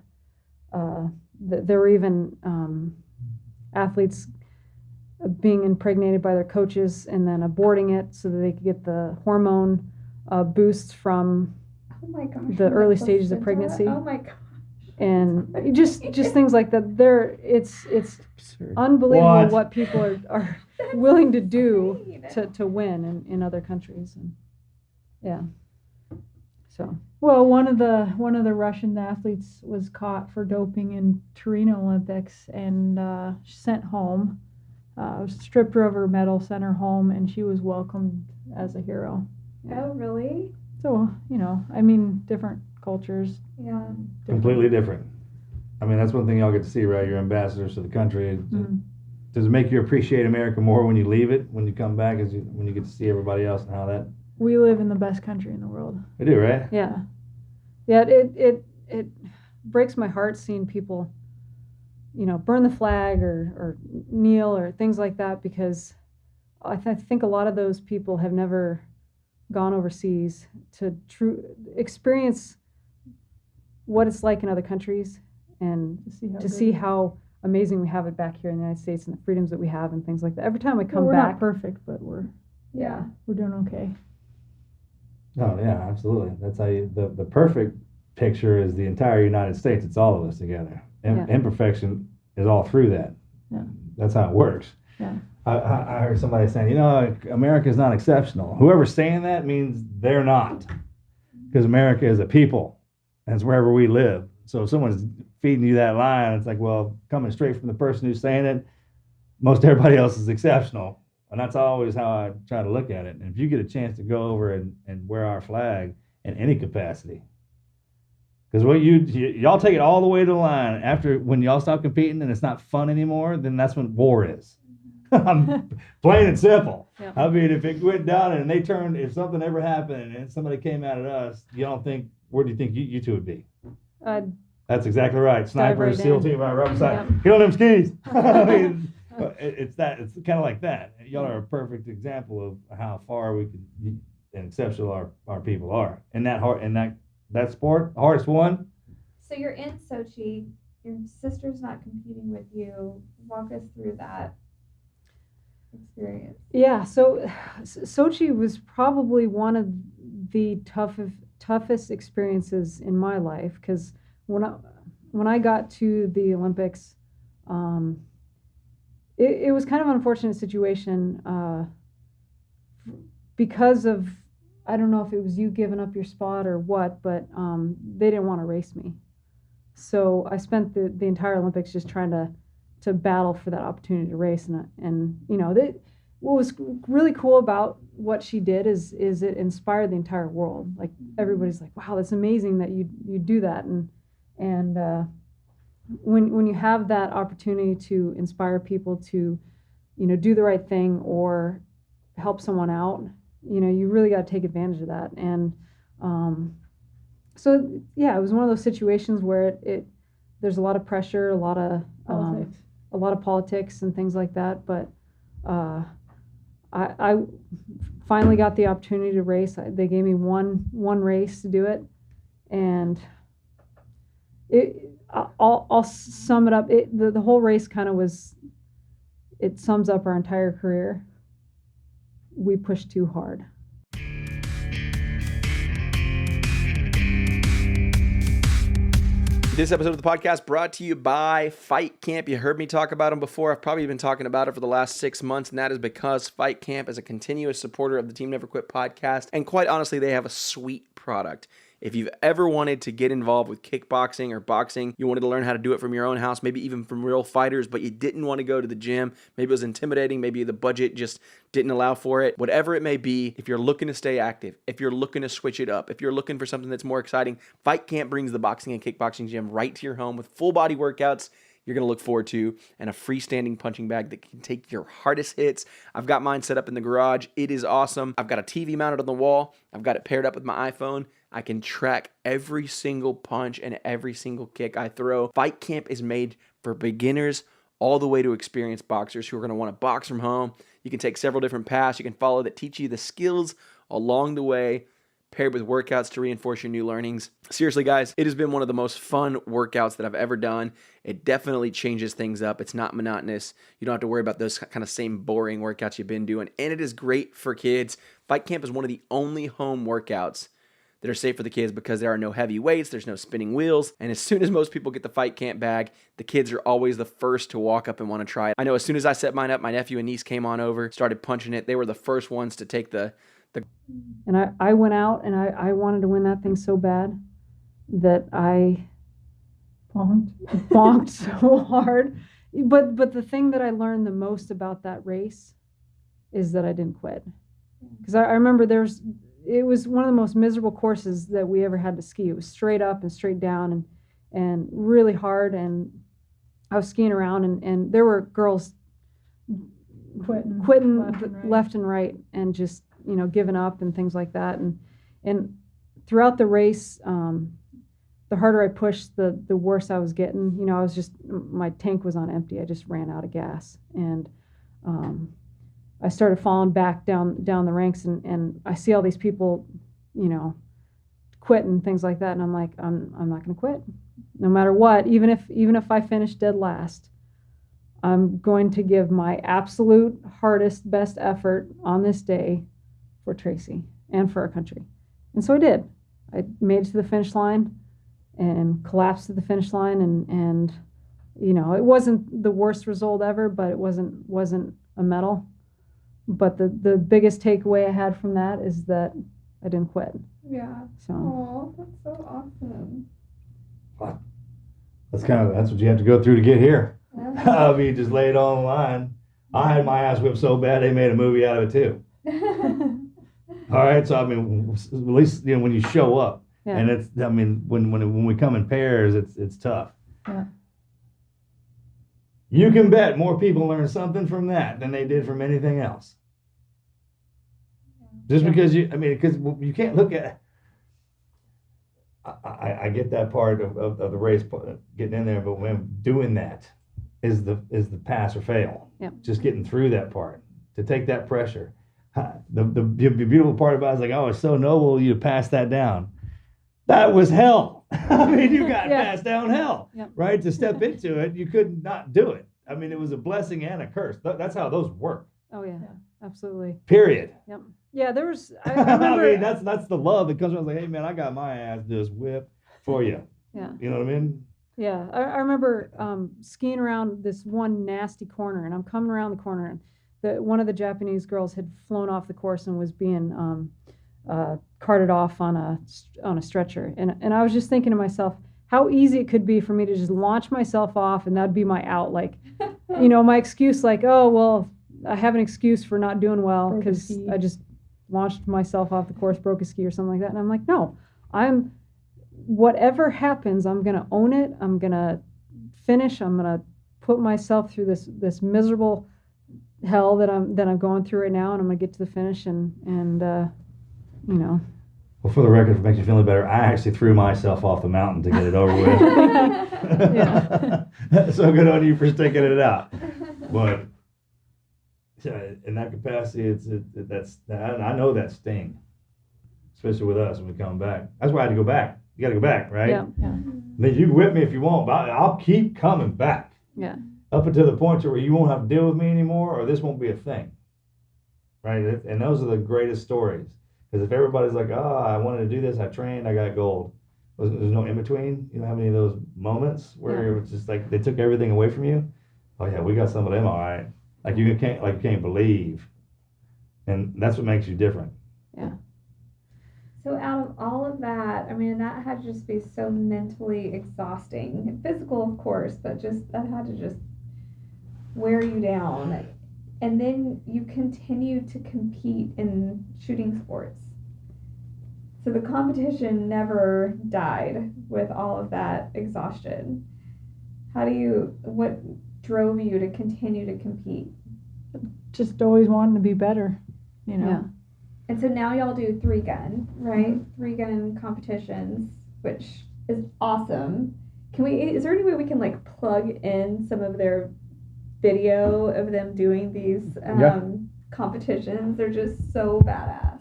there were even athletes being impregnated by their coaches and then aborting it so that they could get the hormone boosts from Oh my gosh. the early stages of pregnancy. Oh my gosh. And just things like that. It's Absurd. unbelievable What? what people are willing to do to win in other countries. And yeah. So Well, one of the Russian athletes was caught for doping in Torino Olympics and sent home. Stripped her of her medal, sent her home, and she was welcomed as a hero. Oh, really? So, you know, I mean, different cultures. Yeah. Completely different. I mean, that's one thing y'all get to see, right? You're ambassadors to the country. Mhm. Does it make you appreciate America more when you leave it, when you come back, when you get to see everybody else and how that? We live in the best country in the world. I do, right? yeah. It breaks my heart seeing people, you know, burn the flag or kneel or things like that, because I think a lot of those people have never gone overseas to experience what it's like in other countries and to see how amazing we have it back here in the United States and the freedoms that we have and things like that. Every time I come we're back, not perfect, but we're doing okay. Oh yeah, absolutely. That's how the perfect picture is the entire United States. It's all of us together. Imperfection is all through that. Yeah. That's how it works. Yeah. I heard somebody saying, you know, America is not exceptional. Whoever's saying that means they're not, because America is a people, and it's wherever we live. So if someone's feeding you that line, it's like, well, coming straight from the person who's saying it, most everybody else is exceptional. And that's always how I try to look at it. And if you get a chance to go over and wear our flag in any capacity, because what y'all take it all the way to the line. After when y'all stop competing and it's not fun anymore, then that's when war is. I'm plain and simple. Yeah. I mean, if it went down and they turned, if something ever happened and somebody came out at us, you don't think, where do you think you two would be? That's exactly right. Snipers, right SEAL in. team right up side. Yep. Get on them skis. I mean, it's kind of like that. Y'all are a perfect example of how far we can and exceptional our people are in that sport. The hardest one. So you're in Sochi. Your sister's not competing with you. Walk us through that experience. Yeah, so Sochi was probably one of the toughest experiences in my life, because when I got to the Olympics, it was kind of an unfortunate situation because of, I don't know if it was you giving up your spot or what, but they didn't want to race me. So I spent the entire Olympics just trying to battle for that opportunity to race, and you know, what was really cool about what she did is it inspired the entire world. Like, everybody's like, wow, that's amazing that you do that, and when you have that opportunity to inspire people to, you know, do the right thing or help someone out, you know, you really got to take advantage of that. And so yeah, it was one of those situations where there's a lot of pressure, a lot of politics and things like that. But I finally got the opportunity to race. They gave me one race to do it, and I'll sum it up. The whole race kind of it sums up our entire career. We pushed too hard. This episode of the podcast brought to you by Fight Camp. You heard me talk about them before. I've probably been talking about it for the last 6 months, and that is because Fight Camp is a continuous supporter of the Team Never Quit podcast, and quite honestly, they have a sweet product. If you've ever wanted to get involved with kickboxing or boxing, you wanted to learn how to do it from your own house, maybe even from real fighters, but you didn't want to go to the gym, maybe it was intimidating, maybe the budget just didn't allow for it, whatever it may be, if you're looking to stay active, if you're looking to switch it up, if you're looking for something that's more exciting, Fight Camp brings the boxing and kickboxing gym right to your home with full body workouts. you're going to look forward to, and a freestanding punching bag that can take your hardest hits. I've got mine set up in the garage. It is awesome. I've got a TV mounted on the wall. I've got it paired up with my iPhone. I can track every single punch and every single kick I throw. Fight Camp is made for beginners all the way to experienced boxers who are going to want to box from home. You can take several different paths you can follow that teach you the skills along the way, paired with workouts to reinforce your new learnings. Seriously, guys, it has been one of the most fun workouts that I've ever done. It definitely changes things up. It's not monotonous. You don't have to worry about those kind of same boring workouts you've been doing. And it is great for kids. Fight Camp is one of the only home workouts that are safe for the kids because there are no heavy weights, there's no spinning wheels, and as soon as most people get the Fight Camp bag, the kids are always the first to walk up and want to try it. I know as soon as I set mine up, my nephew and niece came on over, started punching it. They were the first ones to take the And I went out and I wanted to win that thing so bad that I bonked so hard. But the thing that I learned the most about that race is that I didn't quit. Because I remember it was one of the most miserable courses that we ever had to ski. It was straight up and straight down and really hard. And I was skiing around and there were girls quitting left and right and just, giving up and things like that. And throughout the race, the harder I pushed, the worse I was getting. I was just, my tank was on empty. I just ran out of gas. And I started falling back down the ranks, and I see all these people, quit and things like that, and I'm like, I'm not going to quit, no matter what. Even if I finish dead last, I'm going to give my absolute hardest, best effort on this day for Tracy and for our country. And so I did. I made it to the finish line and collapsed at the finish line, and it wasn't the worst result ever, but it wasn't a medal. But the biggest takeaway I had from that is that I didn't quit. Yeah. So. Oh, that's so awesome. That's what you have to go through to get here. Yeah. I mean, just lay it on the line. I had my ass whipped so bad they made a movie out of it too. All right, so I mean, at least when you show up, Yeah. and when we come in pairs, it's tough. Yeah. You can bet more people learn something from that than they did from anything else. Just because because you can't look at. I get that part of the race, getting in there, but when doing that is the pass or fail. Yep. Just getting through that part, to take that pressure. The beautiful part about it is like, oh, it's so noble you to pass that down. That was hell. I mean, you got passed down hell, right? To step into it, you could not do it. I mean, it was a blessing and a curse. That's how those work. Oh yeah, absolutely. Period. Yep. Yeah, there was. I remember, I mean, that's the love that comes from. Like, hey man, I got my ass just whipped for you. Yeah. You know what I mean? Yeah, I remember skiing around this one nasty corner, and I'm coming around the corner, and one of the Japanese girls had flown off the course and was being carted off on a stretcher, and I was just thinking to myself how easy it could be for me to just launch myself off, and that'd be my out, like, my excuse, like, oh well, I have an excuse for not doing well because I just launched myself off the course, broke a ski or something like that, and I'm like, no, whatever happens, I'm gonna own it. I'm gonna finish. I'm gonna put myself through this miserable hell that I'm going through right now, and I'm gonna get to the finish and Well, for the record, if it makes you feel any better, I actually threw myself off the mountain to get it over with. Yeah. So good on you for sticking it out. But in that capacity, I know that sting, especially with us when we come back. That's why I had to go back. You got to go back, right? Yeah. Then you can whip me if you want, but I'll keep coming back. Yeah. Up until the point where you won't have to deal with me anymore, or this won't be a thing. Right? And those are the greatest stories. Because if everybody's like, oh, I wanted to do this, I trained, I got gold. There's no in between. You don't have any of those moments where it's just like they took everything away from you. Oh yeah, we got some of them, all right. Like you can't believe, and that's what makes you different. Yeah. So out of all of that, I mean, that had to just be so mentally exhausting. Physical, of course, but just that had to just wear you down. And then you continue to compete in shooting sports. So the competition never died with all of that exhaustion. What drove you to continue to compete? Just always wanting to be better, you know. Yeah. And so now y'all do 3-gun, right? 3-gun competitions, which is awesome. Is there any way we can like plug in some of their video of them doing these competitions? They're just so badass.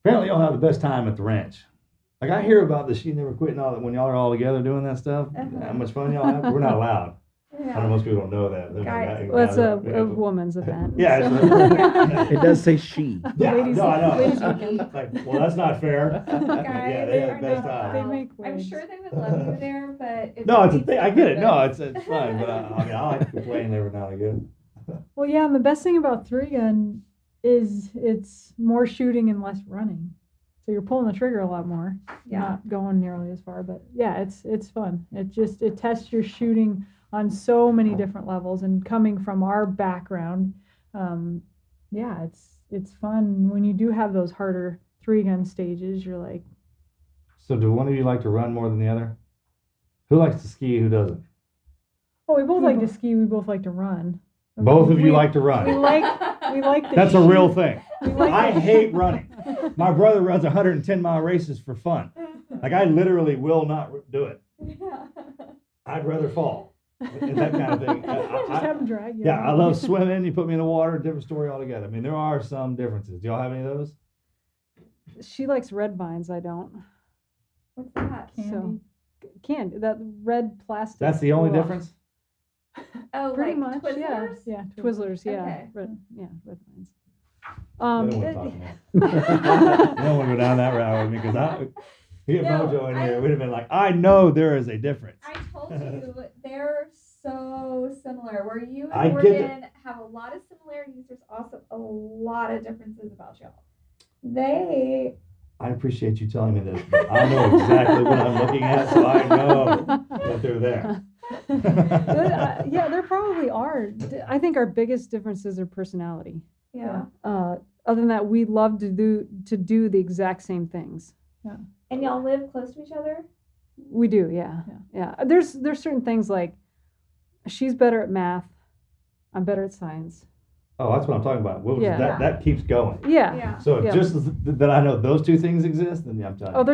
Apparently, y'all have the best time at the ranch. Like I hear about this, you never quit and all that when y'all are all together doing that stuff. How much fun y'all have? We're not allowed. I know most people don't know that. Guys. Well, it's a woman's event. Yeah, so. It does say she. Yeah, Ladies- no, I know. ladies weekend. Like, well, that's not fair. Guys, Yeah, they have the best are time. They make I'm waves. sure they would love you there, but No, it's a thing. I get it. No, it's fine. But I mean, I like to complain every now and again. Well, yeah, and the best thing about 3-gun is it's more shooting and less running. So you're pulling the trigger a lot more, not going nearly as far. But yeah, it's fun. It tests your shooting on so many different levels. And coming from our background, yeah, it's fun when you do have those harder 3-gun stages. You're like, So, do one of you like to run more than the other? Who likes to ski? Who doesn't? oh, we both like to ski. We both like to run. Both of you We- like to We run. like the That's a real thing. We like I the- hate running. My brother runs 110-mile races for fun. Like I literally will not do it. I'd rather fall. And that kind of thing. Just have them drag you. Yeah, I love swimming. You put me in the water, different story altogether. I mean, there are some differences. Do y'all have any of those? She likes red vines. I don't. What's that? Candy. Candy. That red plastic. That's the only Ugh. difference? Oh, Pretty like much, yeah. Twizzlers? Yeah. Twizzlers, yeah. Okay. Red vines. They don't want to talk to me. You don't want to go down that route with me because we get No, Mojo in here. We'd have been like, I know there is a difference. I told you they're so similar. Where you I and get it. Morgan have a lot of similarities, there's also a lot of differences about y'all. They I appreciate you telling me this, but I know exactly what I'm looking at, so I know that they're there. Yeah, there probably are. I think our biggest differences are personality. yeah. Other than that, we love to do the exact same things. And y'all live close to each other? We do, yeah. There's certain things like she's better at math, I'm better at science. Oh, that's what I'm talking about. Yeah. That keeps going. Yeah. Yeah. So Yeah. just that I know those two things exist, then yeah, I'm telling you. Oh,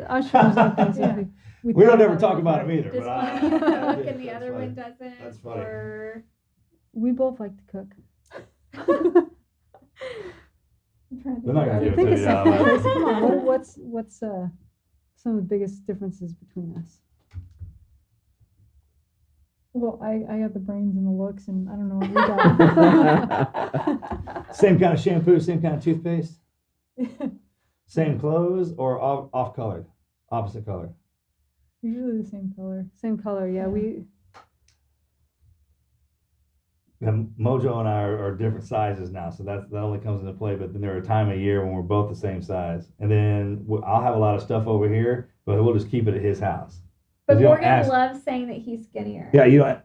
I'm sure there's other things. Yeah. that We thought don't ever talk it about before. them either. Does But one I, of you cook yeah, and the that's other funny. one doesn't? That's funny. Or We both like to cook. I'm trying to They're not gonna think give of it to you. Come Yeah, on, what's some of the biggest differences between us? Well, I got the brains and the looks, and I don't know what we got. Same kind of shampoo, same kind of toothpaste, same clothes, or off colored, opposite color. Usually the same color. Same color, yeah. And Mojo and I are different sizes now, so that only comes into play. But then there are a time of year when we're both the same size, and then I'll have a lot of stuff over here, but we'll just keep it at his house. But 'Cause you don't Morgan ask- loves saying that he's skinnier. Yeah, you don't.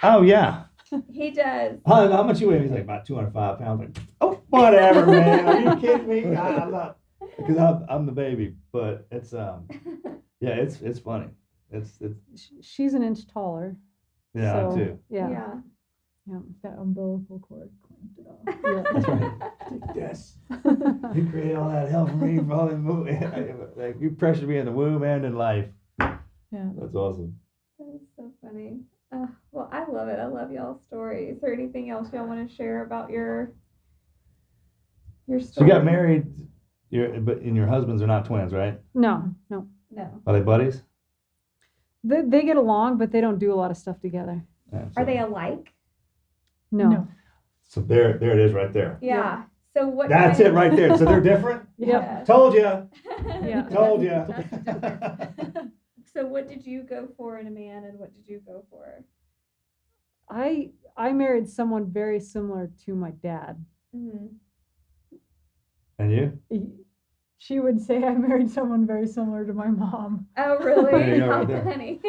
Oh yeah. He does. How much you weigh? He's like about 205 pounds. Like, oh, whatever, man. Are you kidding me? I'm not, because I'm the baby. But it's yeah, it's funny. It's She's an inch taller. yeah, so, I'm too. Yeah. That umbilical cord clamped it off. Yeah. That's right. Take this. You created all that hell for me, probably. Like you pressured me in the womb and in life. Yeah. That's awesome. That is so funny. Well, I love it. I love y'all's story. Is there anything else y'all want to share about your So story? you got married, but your husbands are not twins, right? No. No. Are they buddies? They get along, but they don't do a lot of stuff together. Yeah, Are they alike? No. So there it is, right there. Yeah. So what? That's kind it right there. So they're different. Yeah. Told you. Yeah. Told you. That's different. So what did you go for in a man, and what did you go for? I married someone very similar to my dad. Mm-hmm. And you? She would say I married someone very similar to my mom. Oh, really? There you go, How right there. funny.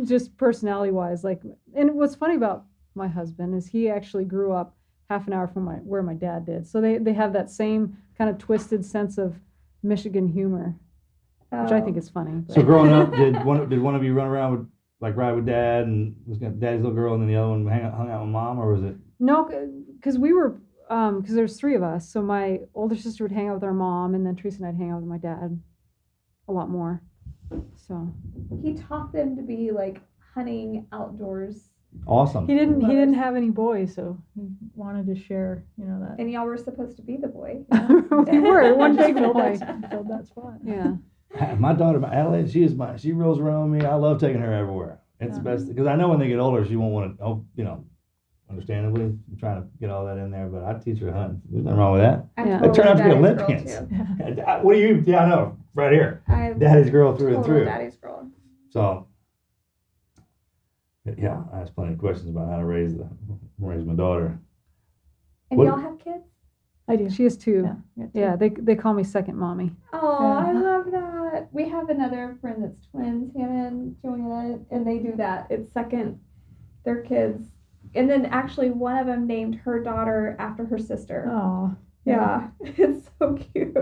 Just personality wise, like, and what's funny about my husband is he actually grew up half an hour from where my dad did. So they have that same kind of twisted sense of Michigan humor. which I think is funny. So growing up, did one of you run around with ride with dad and was daddy's little girl, and then the other one hung out with mom, or was it? No, because we were because there's three of us. So my older sister would hang out with our mom, and then Teresa and I'd hang out with my dad a lot more. So he taught them to be like hunting outdoors. Awesome. He didn't have any boys, so he wanted to share, that. And y'all were supposed to be the boy. We were one big boy. Filled that spot. Yeah. My daughter, Adelaide, she rolls around with me. I love taking her everywhere. It's the best because I know when they get older, she won't want to. Understandably, I'm trying to get all that in there, but I teach her hunting. There's nothing wrong with that. Yeah. They turn out to be Daddy's Olympians. What do you? Yeah, I know. Right here, daddy's girl through and through. Daddy's girl. So, yeah, I asked plenty of questions about how to raise my daughter. And y'all have kids? I do. She has two. Yeah, they call me second mommy. Oh, Yeah. I love that. We have another friend that's twins, Hannah and Joanna, and they do that. It's second, their kids. And then actually one of them named her daughter after her sister. Oh. Yeah. It's so cute.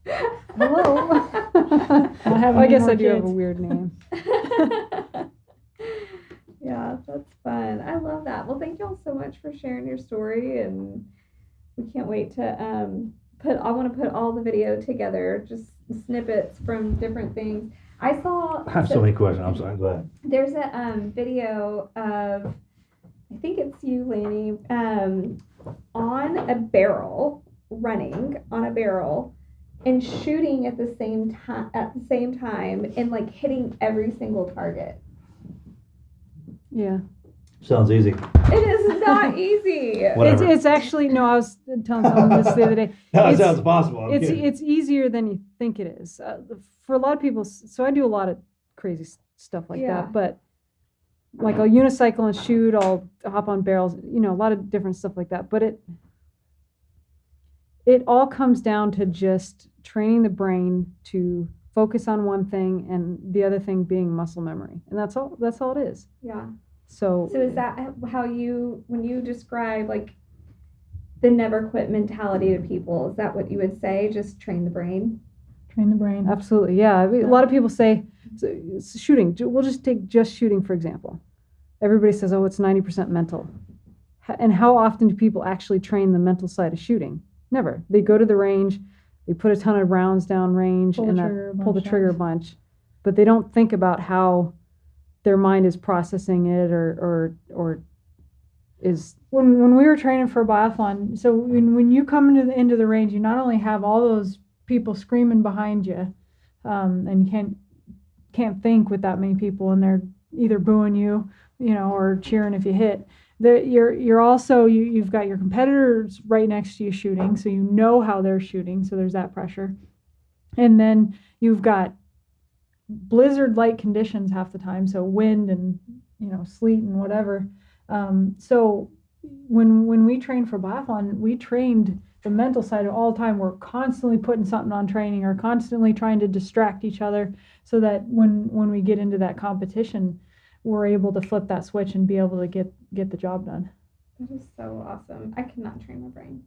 Yeah. Hello. I guess I do have a weird name. Yeah, that's fun. I love that. Well, thank y'all so much for sharing your story, and we can't wait to I want to put all the video together, just snippets from different things. I have so many questions. I'm sorry. Go ahead. There's a video of, I think it's you, Lanny, on a barrel, running on a barrel and shooting at the same time and like hitting every single target. Yeah. Sounds easy. It is not easy. Whatever. It's actually no. I was telling someone this the other day. No, it sounds possible. It's easier than you think it is. For a lot of people, so I do a lot of crazy stuff like that. But like I'll unicycle and shoot. I'll hop on barrels. A lot of different stuff like that. But it all comes down to just training the brain to focus on one thing and the other thing being muscle memory, and that's all it is. Yeah. So is that how when you describe like the never quit mentality to people, is that what you would say? Just train the brain? Train the brain. Absolutely, yeah. I mean, a lot of people say shooting. We'll just take shooting for example. Everybody says, "Oh, it's 90% mental." And how often do people actually train the mental side of shooting? Never. They go to the range, they put a ton of rounds down range, and pull the trigger a bunch, but they don't think about how their mind is processing it or is. When we were training for a biathlon, so when you come into the range, you not only have all those people screaming behind you, and you can't think with that many people, and they're either booing you, or cheering if you hit. You're also you've got your competitors right next to you shooting, so you know how they're shooting, so there's that pressure, and then you've got blizzard-like conditions half the time, so wind and sleet and whatever. So when we trained for biathlon, we trained the mental side all the time. We're constantly putting something on training or constantly trying to distract each other, so that when we get into that competition, we're able to flip that switch and be able to get the job done. That is so awesome. I cannot train my brain.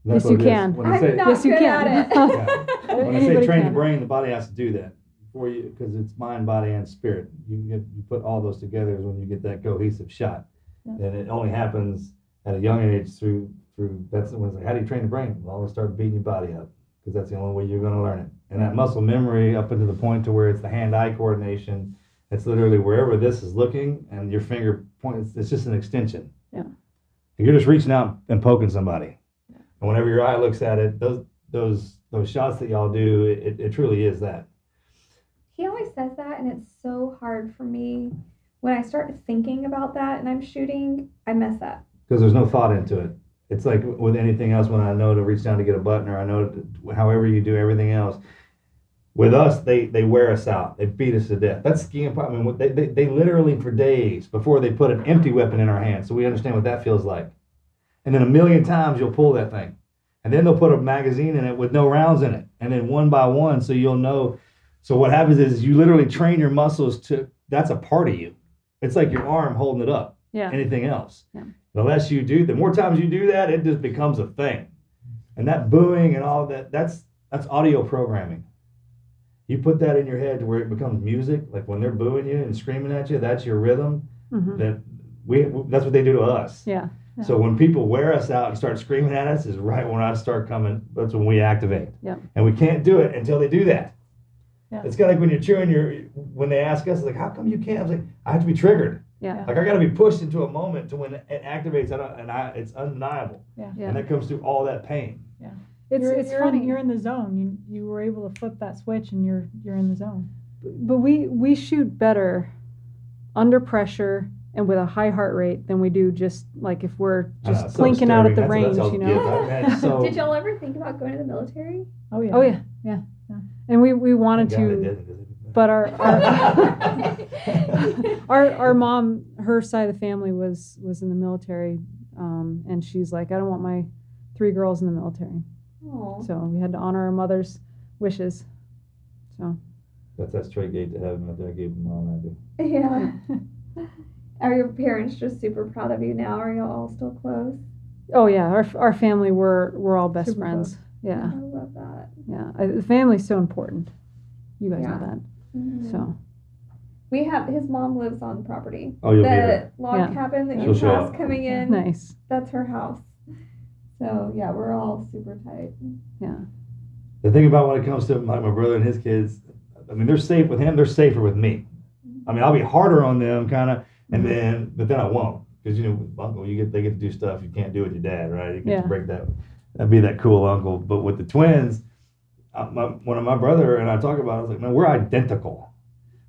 Yes, you can. I'm not good at it. When I say train the brain, the body has to do that for you, because it's mind, body, and spirit. You put all those together is when you get that cohesive shot. Yeah. And it only happens at a young age through that's when it's like, how do you train the brain? Well, let's start beating your body up, because that's the only way you're going to learn it. And that muscle memory up into the point to where it's the hand-eye coordination. It's literally wherever this is looking, and your finger points. It's just an extension. Yeah. And you're just reaching out and poking somebody. Yeah. And whenever your eye looks at it, those shots that y'all do, it truly is that. He always says that, and it's so hard for me. When I start thinking about that and I'm shooting, I mess up. Because there's no thought into it. It's like with anything else, when I know to reach down to get a button, or I know however you do everything else. With us, they wear us out. They beat us to death. That's skiing. I mean, they literally for days before they put an empty weapon in our hands, so we understand what that feels like. And then 1,000,000 times you'll pull that thing, and then they'll put a magazine in it with no rounds in it, and then one by one, so you'll know. So what happens is you literally train your muscles to. That's a part of you. It's like your arm holding it up. Yeah. Anything else. Yeah. The less you do, the more times you do that, it just becomes a thing. And that booing and all that, that's audio programming. You put that in your head to where it becomes music. Like when they're booing you and screaming at you, that's your rhythm. Mhm. That's what they do to us. Yeah. So when people wear us out and start screaming at us is right when I start coming. That's when we activate. Yeah. And we can't do it until they do that. Yeah. It's kind of like when you're cheering when they ask us, like, how come you can't? I was like, I have to be triggered. Yeah. Like I got to be pushed into a moment to when it activates it's undeniable. Yeah. Yeah. And that comes through all that pain. It's You're funny. in- You're in the zone. You were able to flip that switch, and you're in the zone. But we shoot better under pressure and with a high heart rate than we do just like if we're just It's so blinking out at the disturbing. range, That's you how know. man, it's so, Did y'all ever think about going to the military? Oh yeah. Oh yeah. And we wanted Thank God it to, didn't. but our mom, her side of the family was in the military, and she's like, I don't want my 3 girls in the military. Oh. So we had to honor our mother's wishes. So That's that straight gate to heaven right there. I gave mom that. Yeah. Are your parents just super proud of you now? Are y'all all still close? oh yeah, our family we're all best Super friends. Yeah, I love that. yeah. The family's so important. You guys Yeah. know that. Mhm. So We have his mom lives on property. Oh, you'll the be here. log Yeah. cabin that She'll you show pass up. coming in. nice. That's her house. So yeah, we're all super tight. Yeah, The thing about when it comes to my brother and his kids, I mean, they're safe with him. They're safer with me. I mean, I'll be harder on them, kind of, and but then I won't, because with uncle, they get to do stuff you can't do with your dad, right? You get Yeah. to break that. That'd be that cool uncle. But with the twins, one of my brother and I talk about it, I was like, man, we're identical,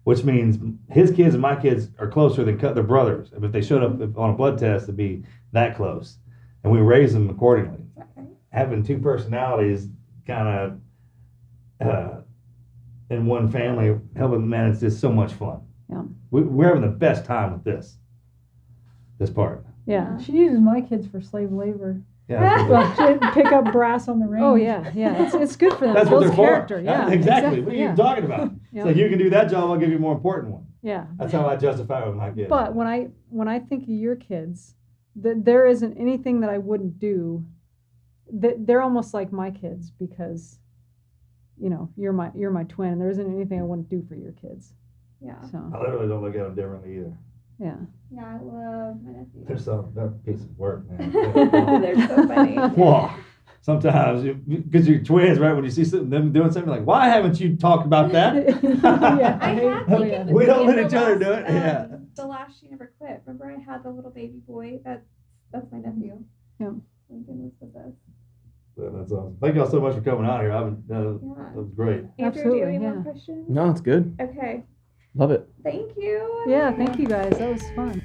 which means his kids and my kids are closer than their brothers. If they showed up on a blood test, it'd be that close, and we raise them accordingly. Having 2 personalities, kind of. In one family, helping, man, it's just so much fun. Yeah. We're having the best time with this part. yeah. She uses my kids for slave labor. Yeah, Well, she pick up brass on the range. Oh yeah, yeah. It's good for them. that's It what builds they're character. for. Yeah, exactly. What are you yeah. talking about? Yeah. It's like, you can do that job, I'll give you a more important one. Yeah. That's how I justify it with my kids. But when I think of your kids, there isn't anything that I wouldn't do. They're almost like my kids because, you're my twin, and there isn't anything I wouldn't do for your kids. Yeah. I So literally don't look at them differently either. yeah. Yeah, I love my nephew. They're a piece of work, man. They're so funny. Whoa. Sometimes, because you're twins, right? When you see them doing something, like, why haven't you talked about that? Yeah. I had Oh, Lincoln yeah. with We me don't in let the each other last, do it. Yeah. The last She Never Quit. Remember I had the little baby boy? That's my nephew. Yeah. Lincoln was with us. Well, that's awesome. Thank y'all so much for coming out here. Yeah. That was great. Andrew, do you have any Absolutely, more yeah. questions? No, it's good. Okay. Love it. Thank you. Yeah. Thank you guys. That was fun.